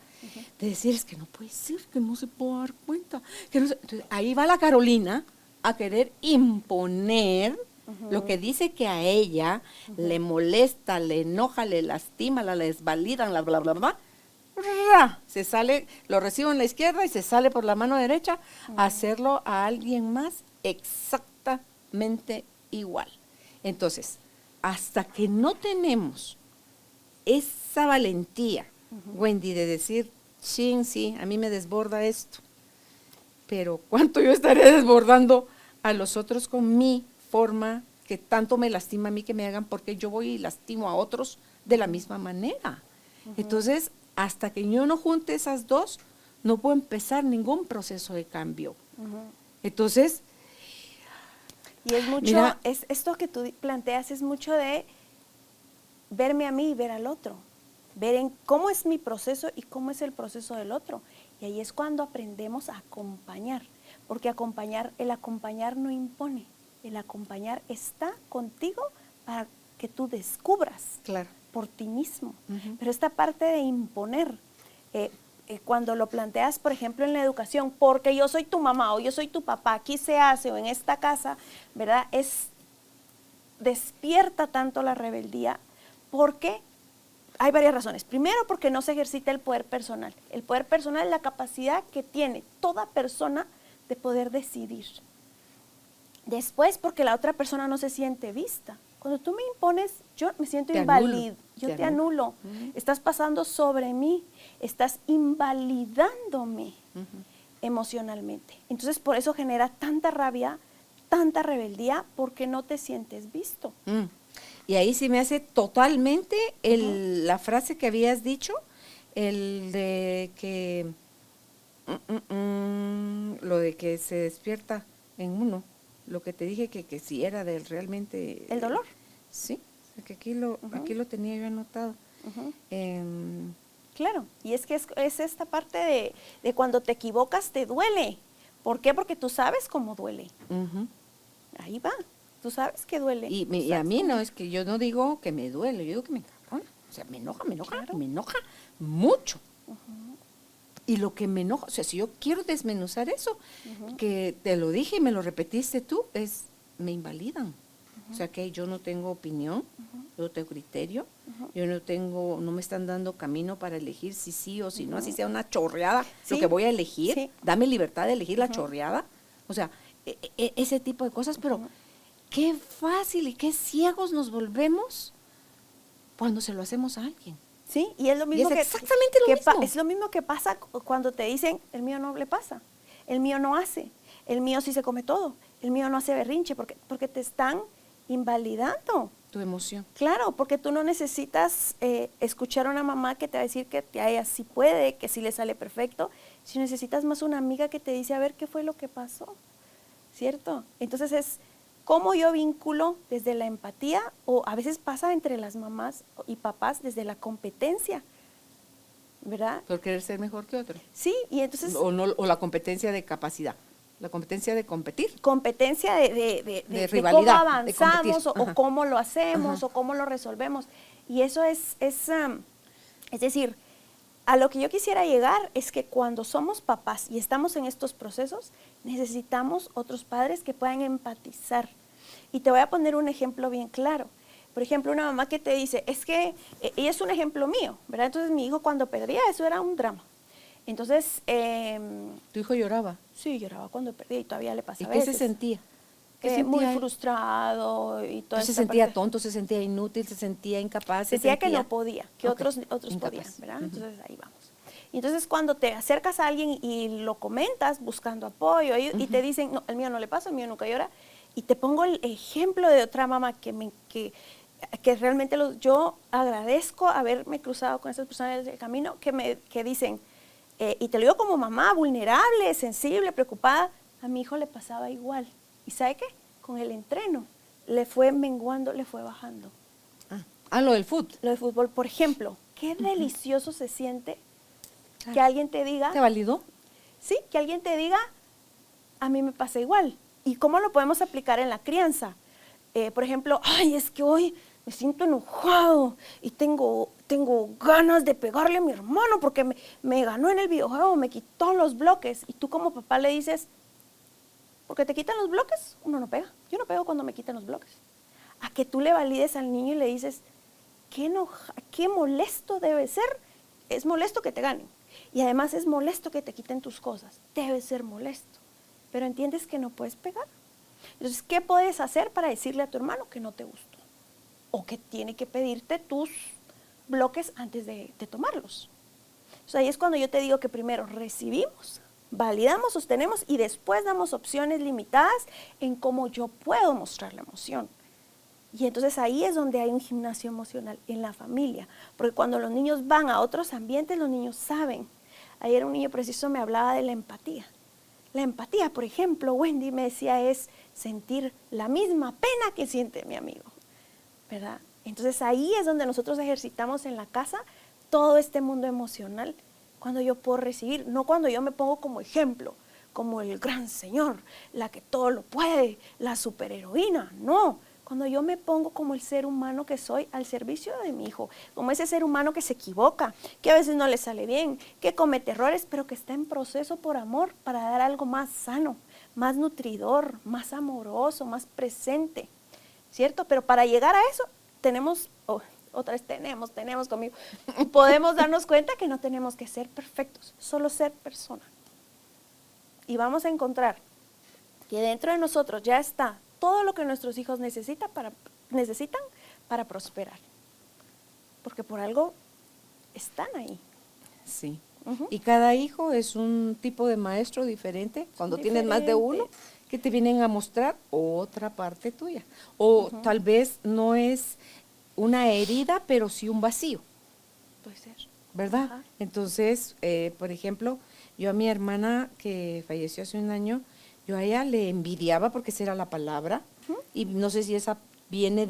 De decir, es que no puede ser, que no se puede dar cuenta. Entonces, ahí va la Carolina a querer imponer lo que dice que a ella le molesta, le enoja, le lastima, la desvalidan, bla, bla, bla, bla. Se sale, lo recibo en la izquierda y se sale por la mano derecha a hacerlo a alguien más exactamente igual. Entonces, hasta que no tenemos esa valentía, Wendy, de decir, sí, a mí me desborda esto, pero ¿cuánto yo estaré desbordando a los otros con mi forma que tanto me lastima a mí que me hagan, porque yo voy y lastimo a otros de la misma manera? Entonces, hasta que yo no junte esas dos, no puedo empezar ningún proceso de cambio. Entonces, y es mucho, mira, esto que tú planteas es mucho de verme a mí y ver al otro, ver en cómo es mi proceso y cómo es el proceso del otro. Y ahí es cuando aprendemos a acompañar, porque el acompañar no impone, el acompañar está contigo para que tú descubras. Claro. Por ti mismo. Pero esta parte de imponer, cuando lo planteas, por ejemplo, en la educación, porque yo soy tu mamá o yo soy tu papá, aquí se hace o en esta casa, ¿verdad? Despierta tanto la rebeldía porque hay varias razones. Primero, porque no se ejercita el poder personal. El poder personal es la capacidad que tiene toda persona de poder decidir. Después, porque la otra persona no se siente vista. Cuando tú me impones, yo me siento inválido, yo te anulo. Estás pasando sobre mí, estás invalidándome emocionalmente. Entonces, por eso genera tanta rabia, tanta rebeldía, porque no te sientes visto. Y ahí sí me hace totalmente la frase que habías dicho, el de que, lo de que se despierta en uno. Lo que te dije que sí era de realmente... ¿El dolor? Sí, que aquí lo tenía yo anotado. Claro, y es que es esta parte de cuando te equivocas te duele. ¿Por qué? Porque tú sabes cómo duele. Ahí va, tú sabes que duele. Y a mí no, es que yo no digo que me duele, yo digo que me encabrona. O sea, me enoja mucho. Y lo que me enoja, o sea, si yo quiero desmenuzar eso, que te lo dije y me lo repetiste tú, me invalidan. O sea, que yo no tengo opinión, yo no tengo criterio, yo no me están dando camino para elegir si sí o si no, así sea una chorreada, lo que voy a elegir, dame libertad de elegir la chorreada. O sea, ese tipo de cosas, pero qué fácil y qué ciegos nos volvemos cuando se lo hacemos a alguien. Sí, y es lo mismo exactamente lo mismo. Es lo mismo que pasa cuando te dicen, el mío no le pasa, el mío no hace, el mío sí se come todo, el mío no hace berrinche, porque te están invalidando. Tu emoción. Claro, porque tú no necesitas escuchar a una mamá que te va a decir que a ella sí puede, que sí le sale perfecto, si necesitas más una amiga que te dice, a ver, ¿qué fue lo que pasó? ¿Cierto? Entonces es cómo yo vinculo desde la empatía, o a veces pasa entre las mamás y papás desde la competencia, ¿verdad? Por querer ser mejor que otro. Sí, y entonces... O la competencia de capacidad, la competencia de competir. Competencia de rivalidad, cómo avanzamos, de o cómo lo hacemos, Ajá. o cómo lo resolvemos. Y eso es decir, a lo que yo quisiera llegar es que cuando somos papás y estamos en estos procesos, necesitamos otros padres que puedan empatizar. Y te voy a poner un ejemplo bien claro. Por ejemplo, una mamá que te dice, es que, y es un ejemplo mío, ¿verdad? Entonces mi hijo cuando perdía, eso era un drama. Entonces, ¿Tu hijo lloraba? sí, lloraba cuando perdía y todavía le pasa ¿Y a qué veces. se sentía? Muy él? frustrado y todo. Se sentía tonto, se sentía inútil, se sentía incapaz. Sentía que no podía, que Ok, otros incapaz. podían, ¿verdad? Entonces ahí vamos. Y entonces cuando te acercas a alguien y lo comentas buscando apoyo y te dicen, no, el mío no le pasa, el mío nunca llora, y te pongo el ejemplo de otra mamá que realmente yo agradezco haberme cruzado con esas personas del camino que dicen, y te lo digo como mamá, vulnerable, sensible, preocupada, a mi hijo le pasaba igual. ¿Y sabe qué? Con el entreno le fue menguando, le fue bajando. Lo del fútbol. Lo de fútbol, por ejemplo, qué delicioso se siente que alguien te diga... ¿Te validó? Sí, que alguien te diga, a mí me pasa igual. ¿Y cómo lo podemos aplicar en la crianza? Por ejemplo, ay, es que hoy me siento enojado y tengo ganas de pegarle a mi hermano porque me ganó en el videojuego, me quitó los bloques. Y tú como papá le dices, porque te quitan los bloques, uno no pega. Yo no pego cuando me quitan los bloques. A que tú le valides al niño y le dices, qué molesto debe ser. Es molesto que te ganen. Y además es molesto que te quiten tus cosas. Debe ser molesto. Pero entiendes que no puedes pegar. Entonces, ¿qué puedes hacer para decirle a tu hermano que no te gustó? O que tiene que pedirte tus bloques antes de tomarlos. Entonces, ahí es cuando yo te digo que primero recibimos, validamos, sostenemos y después damos opciones limitadas en cómo yo puedo mostrar la emoción. Y entonces ahí es donde hay un gimnasio emocional en la familia, porque cuando los niños van a otros ambientes, los niños saben. Ayer un niño preciso me hablaba de la empatía. La empatía, por ejemplo, Wendy me decía, es sentir la misma pena que siente mi amigo, ¿verdad? Entonces ahí es donde nosotros ejercitamos en la casa todo este mundo emocional, cuando yo puedo recibir, no cuando yo me pongo como ejemplo, como el gran señor, la que todo lo puede, la superheroína, no. Cuando yo me pongo como el ser humano que soy al servicio de mi hijo, como ese ser humano que se equivoca, que a veces no le sale bien, que comete errores, pero que está en proceso por amor para dar algo más sano, más nutridor, más amoroso, más presente, ¿cierto? Pero para llegar a eso tenemos, tenemos conmigo, podemos darnos cuenta que no tenemos que ser perfectos, solo ser persona. Y vamos a encontrar que dentro de nosotros ya está todo lo que nuestros hijos necesitan para prosperar. Porque por algo están ahí. Sí. Y cada hijo es un tipo de maestro diferente. Cuando tienes más de uno, que te vienen a mostrar otra parte tuya. O tal vez no es una herida, pero sí un vacío. Puede ser. ¿Verdad? Ajá. Entonces, por ejemplo, yo a mi hermana que falleció hace un año, yo a ella le envidiaba porque esa era la palabra, y no sé si esa viene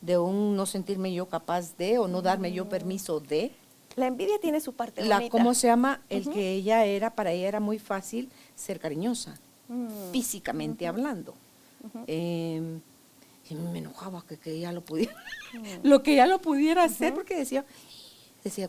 de un no sentirme yo capaz de, o no darme yo permiso de. La envidia tiene su parte bonita. ¿Cómo se llama? El que ella era, para ella era muy fácil ser cariñosa, físicamente hablando. Y me enojaba que ella lo pudiera, lo que ella lo pudiera hacer, porque decía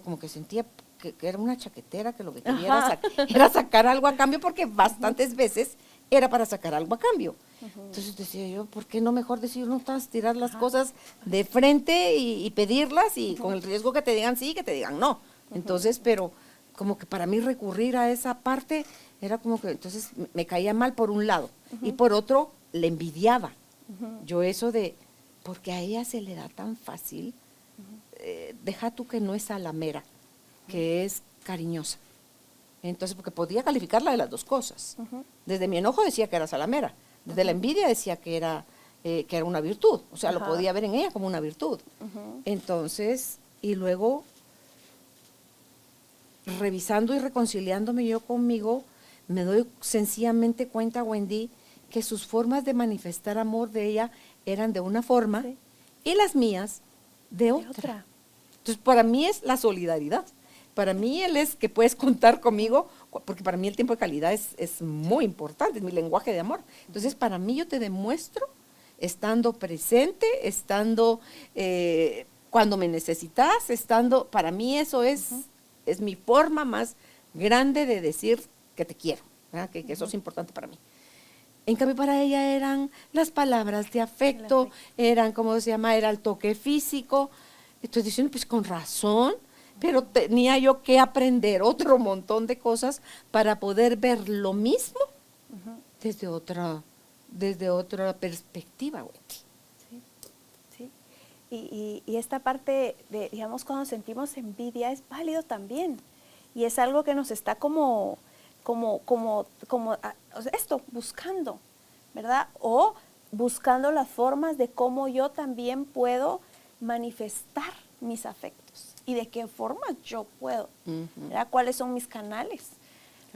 como que sentía que era una chaquetera, que lo que quería era sacar algo a cambio, porque bastantes veces era para sacar algo a cambio. Entonces decía yo, ¿por qué no mejor decir, no estás, tirar las cosas de frente y pedirlas, y con el riesgo que te digan sí, que te digan no? Entonces, pero como que para mí recurrir a esa parte era como que, entonces me caía mal por un lado, y por otro le envidiaba. Yo eso de, porque a ella se le da tan fácil, deja tú que no es salamera, que es cariñosa. Entonces, porque podía calificarla de las dos cosas. Desde mi enojo decía que era salamera, desde la envidia decía que era una virtud, o sea, lo podía ver en ella como una virtud. Entonces, y luego, revisando y reconciliándome yo conmigo, me doy sencillamente cuenta, Wendy, que sus formas de manifestar amor de ella eran de una forma Sí. y las mías de otra. Entonces, para mí es la solidaridad. Para mí él es que puedes contar conmigo, porque para mí el tiempo de calidad es muy importante, es mi lenguaje de amor. Entonces, para mí yo te demuestro estando presente, estando cuando me necesitas, estando, para mí eso es mi forma más grande de decir que te quiero, ¿verdad? Que eso es importante para mí. En cambio, para ella eran las palabras de afecto, eran, ¿cómo se llama? Era el toque físico. Estoy diciendo, pues con razón, pero tenía yo que aprender otro montón de cosas para poder ver lo mismo desde otra perspectiva, güey. Sí, sí. Y esta parte de, digamos, cuando sentimos envidia es válido también. Y es algo que nos está o sea, esto, buscando, ¿verdad? O buscando las formas de cómo yo también puedo manifestar mis afectos y de qué forma yo puedo, ¿verdad? ¿Cuáles son mis canales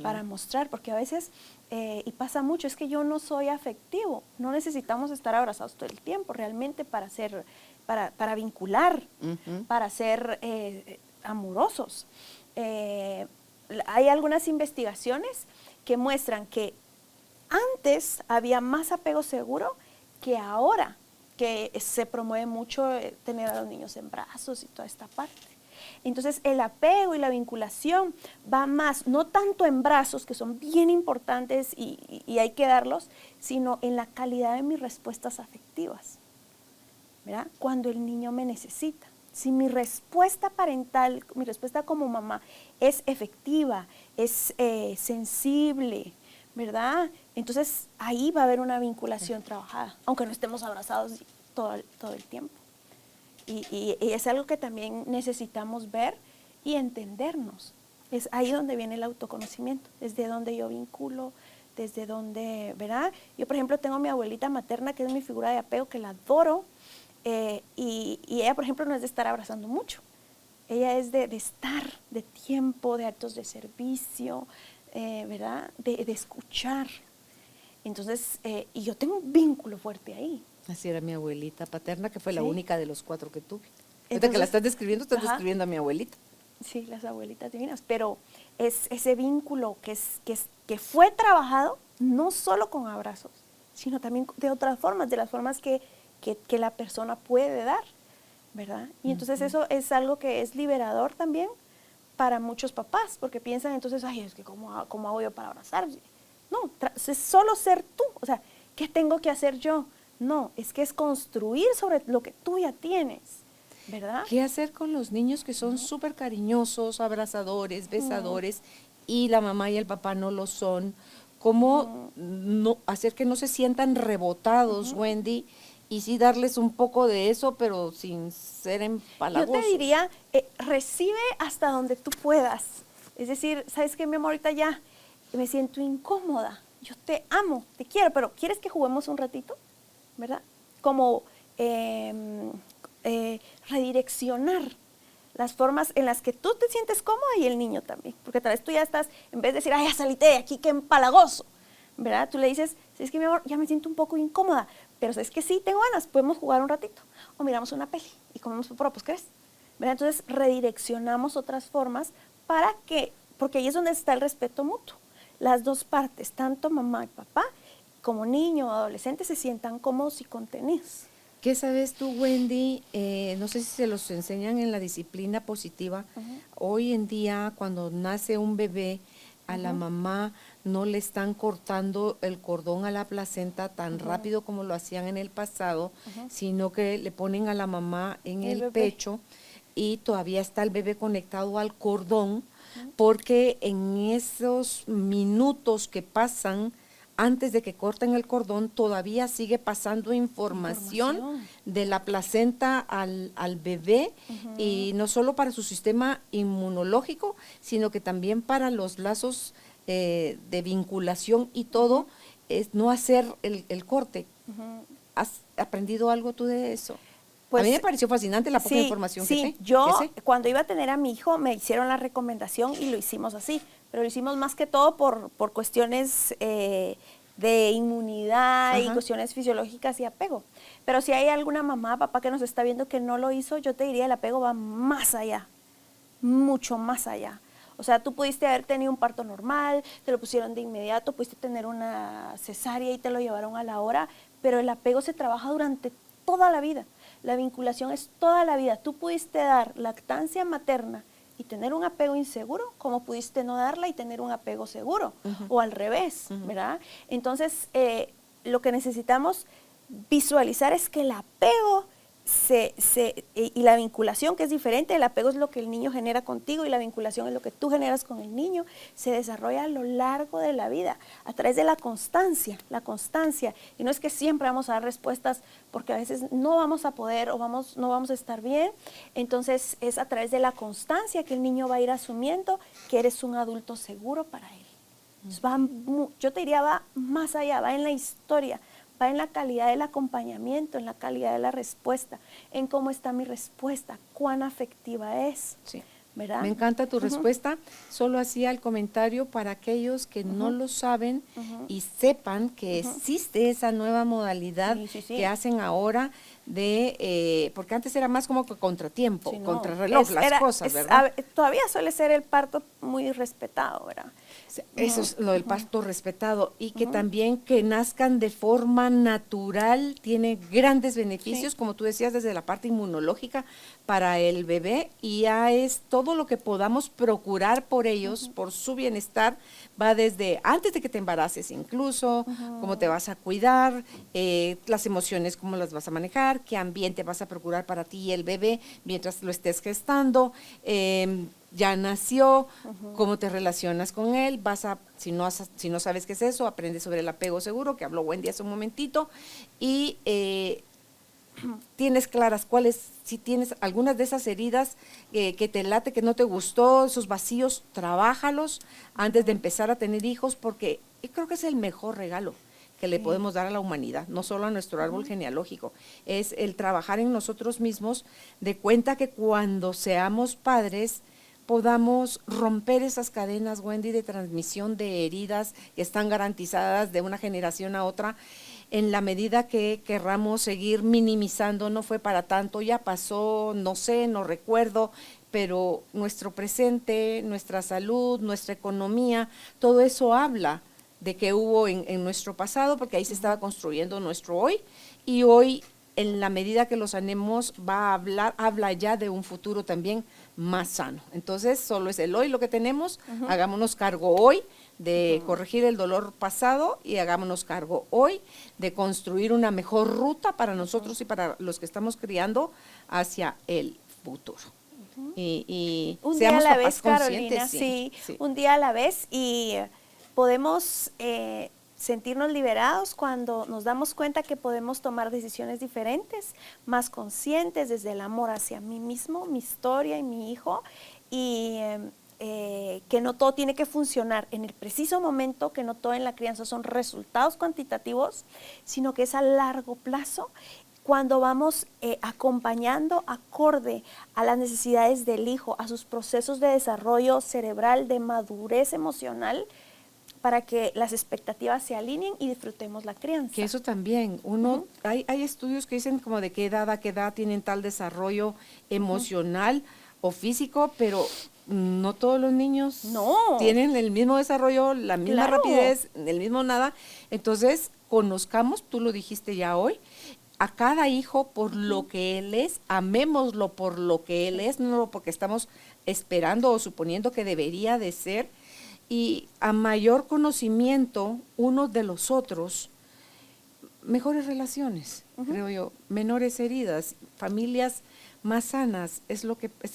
para mostrar? Porque a veces, y pasa mucho, es que yo no soy afectivo, no necesitamos estar abrazados todo el tiempo realmente para vincular, para ser amorosos. Hay algunas investigaciones que muestran que antes había más apego seguro que ahora, que se promueve mucho tener a los niños en brazos y toda esta parte. Entonces el apego y la vinculación va más, no tanto en brazos, que son bien importantes y hay que darlos, sino en la calidad de mis respuestas afectivas, ¿verdad? Cuando el niño me necesita. Si mi respuesta parental, mi respuesta como mamá es efectiva, es sensible, ¿verdad? Entonces ahí va a haber una vinculación trabajada, aunque no estemos abrazados todo el tiempo. Y es algo que también necesitamos ver y entendernos. Es ahí donde viene el autoconocimiento, desde donde yo vinculo, desde donde, ¿verdad? Yo, por ejemplo, tengo a mi abuelita materna, que es mi figura de apego, que la adoro, y ella, por ejemplo, no es de estar abrazando mucho. Ella es de estar, de tiempo, de actos de servicio, ¿verdad? De escuchar. Entonces, y yo tengo un vínculo fuerte ahí. Así era mi abuelita paterna, que fue la Sí. única de los 4 que tuve. Ahorita Entonces, que la estás describiendo, estás ajá. describiendo a mi abuelita. Sí, las abuelitas divinas, pero es ese vínculo que fue trabajado no solo con abrazos, sino también de otras formas, de las formas que la persona puede dar, ¿verdad? Y entonces eso es algo que es liberador también para muchos papás, porque piensan entonces, ay, es que ¿cómo hago yo para abrazar? No, es solo ser tú, o sea, ¿qué tengo que hacer yo? No, es que es construir sobre lo que tú ya tienes, ¿verdad? ¿Qué hacer con los niños que son súper cariñosos, abrazadores, besadores, y la mamá y el papá no lo son? ¿Cómo no hacer que no se sientan rebotados, Wendy? Y sí darles un poco de eso, pero sin ser empalagosos. Yo te diría, recibe hasta donde tú puedas. Es decir, ¿sabes qué, mi amor? Ahorita ya me siento incómoda. Yo te amo, te quiero, pero ¿quieres que juguemos un ratito? ¿Verdad? Como redireccionar las formas en las que tú te sientes cómoda y el niño también. Porque tal vez tú ya estás, en vez de decir, ay, ya salite de aquí, qué empalagoso, ¿verdad? Tú le dices, ¿sabes qué, mi amor? Ya me siento un poco incómoda, pero ¿sabes que sí? Tengo ganas, podemos jugar un ratito. O miramos una peli y comemos popos, ¿crees? ¿Verdad? Entonces redireccionamos otras formas porque ahí es donde está el respeto mutuo. Las dos partes, tanto mamá y papá, como niño o adolescente, se sientan cómodos y contenidos. ¿Qué sabes tú, Wendy? No sé si se los enseñan en la disciplina positiva. Hoy en día, cuando nace un bebé, a la mamá no le están cortando el cordón a la placenta tan rápido como lo hacían en el pasado, sino que le ponen a la mamá en el pecho y todavía está el bebé conectado al cordón, porque en esos minutos que pasan antes de que corten el cordón, todavía sigue pasando información de la placenta al bebé, y no solo para su sistema inmunológico, sino que también para los lazos de vinculación y todo, es no hacer el corte. ¿Has aprendido algo tú de eso? Pues, a mí me pareció fascinante la poca información que sé. Yo cuando iba a tener a mi hijo me hicieron la recomendación y lo hicimos así, pero lo hicimos más que todo por cuestiones de inmunidad y Ajá. cuestiones fisiológicas y apego. Pero si hay alguna mamá, papá que nos está viendo que no lo hizo, yo te diría el apego va más allá, mucho más allá. O sea, tú pudiste haber tenido un parto normal, te lo pusieron de inmediato, pudiste tener una cesárea y te lo llevaron a la hora, pero el apego se trabaja durante toda la vida. La vinculación es toda la vida. Tú pudiste dar lactancia materna y tener un apego inseguro, como pudiste no darla y tener un apego seguro, o al revés, ¿verdad? Entonces, lo que necesitamos visualizar es que el apego y la vinculación, que es diferente, el apego es lo que el niño genera contigo y la vinculación es lo que tú generas con el niño, se desarrolla a lo largo de la vida, a través de la constancia, y no es que siempre vamos a dar respuestas porque a veces no vamos a poder o no vamos a estar bien, entonces es a través de la constancia que el niño va a ir asumiendo que eres un adulto seguro para él. Entonces yo te diría, va más allá, va en la historia, va en la calidad del acompañamiento, en la calidad de la respuesta, en cómo está mi respuesta, cuán afectiva es, Sí. ¿verdad? Me encanta tu respuesta. Solo hacía el comentario para aquellos que no lo saben y sepan que existe esa nueva modalidad Sí. que hacen ahora porque antes era más como que contratiempo, Sí, no, contrarreloj, las cosas, ¿verdad? Todavía suele ser el parto muy respetado, ¿verdad? Eso es lo del parto respetado y que también que nazcan de forma natural tiene grandes beneficios, como tú decías, desde la parte inmunológica para el bebé, y ya es todo lo que podamos procurar por ellos, por su bienestar, va desde antes de que te embaraces incluso, cómo te vas a cuidar, las emociones, cómo las vas a manejar, qué ambiente vas a procurar para ti y el bebé mientras lo estés gestando, ya nació, cómo te relacionas con él, si no sabes qué es eso, aprende sobre el apego seguro, que habló Wendy hace un momentito, y tienes claras si tienes algunas de esas heridas que te late, que no te gustó, esos vacíos, trabájalos antes de empezar a tener hijos, porque yo creo que es el mejor regalo que le podemos dar a la humanidad, no solo a nuestro árbol genealógico, es el trabajar en nosotros mismos, de cuenta que cuando seamos padres podamos romper esas cadenas, Wendy, de transmisión de heridas que están garantizadas de una generación a otra, en la medida que querramos seguir minimizando, no fue para tanto, ya pasó, no sé, no recuerdo, pero nuestro presente, nuestra salud, nuestra economía, todo eso habla de que hubo en nuestro pasado, porque ahí se estaba construyendo nuestro hoy, y hoy, en la medida que lo sanemos, habla ya de un futuro también más sano. Entonces, solo es el hoy lo que tenemos, hagámonos cargo hoy de corregir el dolor pasado y hagámonos cargo hoy de construir una mejor ruta para nosotros y para los que estamos criando hacia el futuro. Y un día a la vez, Carolina, sí. Un día a la vez, y podemos sentirnos liberados cuando nos damos cuenta que podemos tomar decisiones diferentes, más conscientes, desde el amor hacia mí mismo, mi historia y mi hijo, y que no todo tiene que funcionar en el preciso momento, que no todo en la crianza son resultados cuantitativos, sino que es a largo plazo, cuando vamos acompañando acorde a las necesidades del hijo, a sus procesos de desarrollo cerebral, de madurez emocional, para que las expectativas se alineen y disfrutemos la crianza. Que eso también, hay estudios que dicen como de qué edad a qué edad tienen tal desarrollo emocional o físico, pero no todos los niños tienen el mismo desarrollo, la misma rapidez, el mismo nada. Entonces, conozcamos, tú lo dijiste ya hoy, a cada hijo por lo que él es, amémoslo por lo que él es, no porque estamos esperando o suponiendo que debería de ser. Y a mayor conocimiento unos de los otros, mejores relaciones, creo yo, menores heridas, familias más sanas, es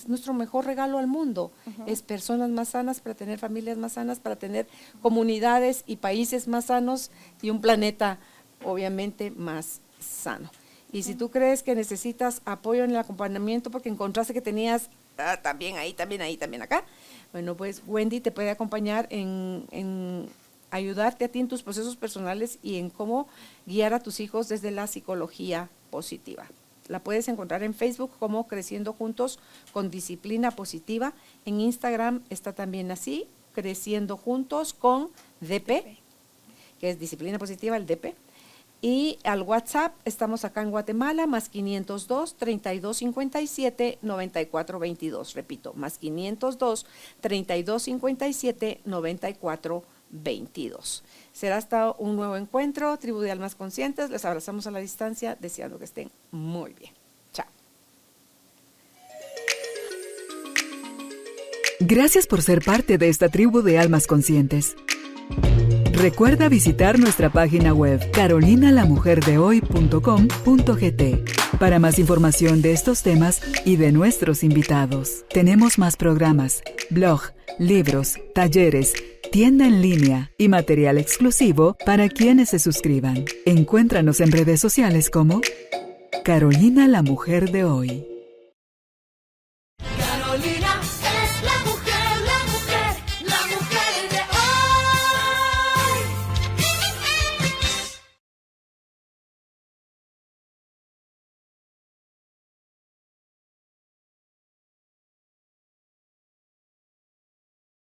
nuestro mejor regalo al mundo, es personas más sanas para tener familias más sanas, para tener comunidades y países más sanos y un planeta obviamente más sano. Y si tú crees que necesitas apoyo en el acompañamiento porque encontraste que tenías también acá, bueno, pues Wendy te puede acompañar en ayudarte a ti en tus procesos personales y en cómo guiar a tus hijos desde la psicología positiva. La puedes encontrar en Facebook como Creciendo Juntos con Disciplina Positiva. En Instagram está también así, Creciendo Juntos con DP. que es Disciplina Positiva, el DP. Y al WhatsApp, estamos acá en Guatemala, más 502-3257-9422. Repito, más 502-3257-9422. Será hasta un nuevo encuentro, Tribu de Almas Conscientes. Les abrazamos a la distancia, deseando que estén muy bien. Chao. Gracias por ser parte de esta tribu de almas conscientes. Recuerda visitar nuestra página web carolinalamujerdehoy.com.gt para más información de estos temas y de nuestros invitados. Tenemos más programas, blog, libros, talleres, tienda en línea y material exclusivo para quienes se suscriban. Encuéntranos en redes sociales como Carolina la Mujer de Hoy.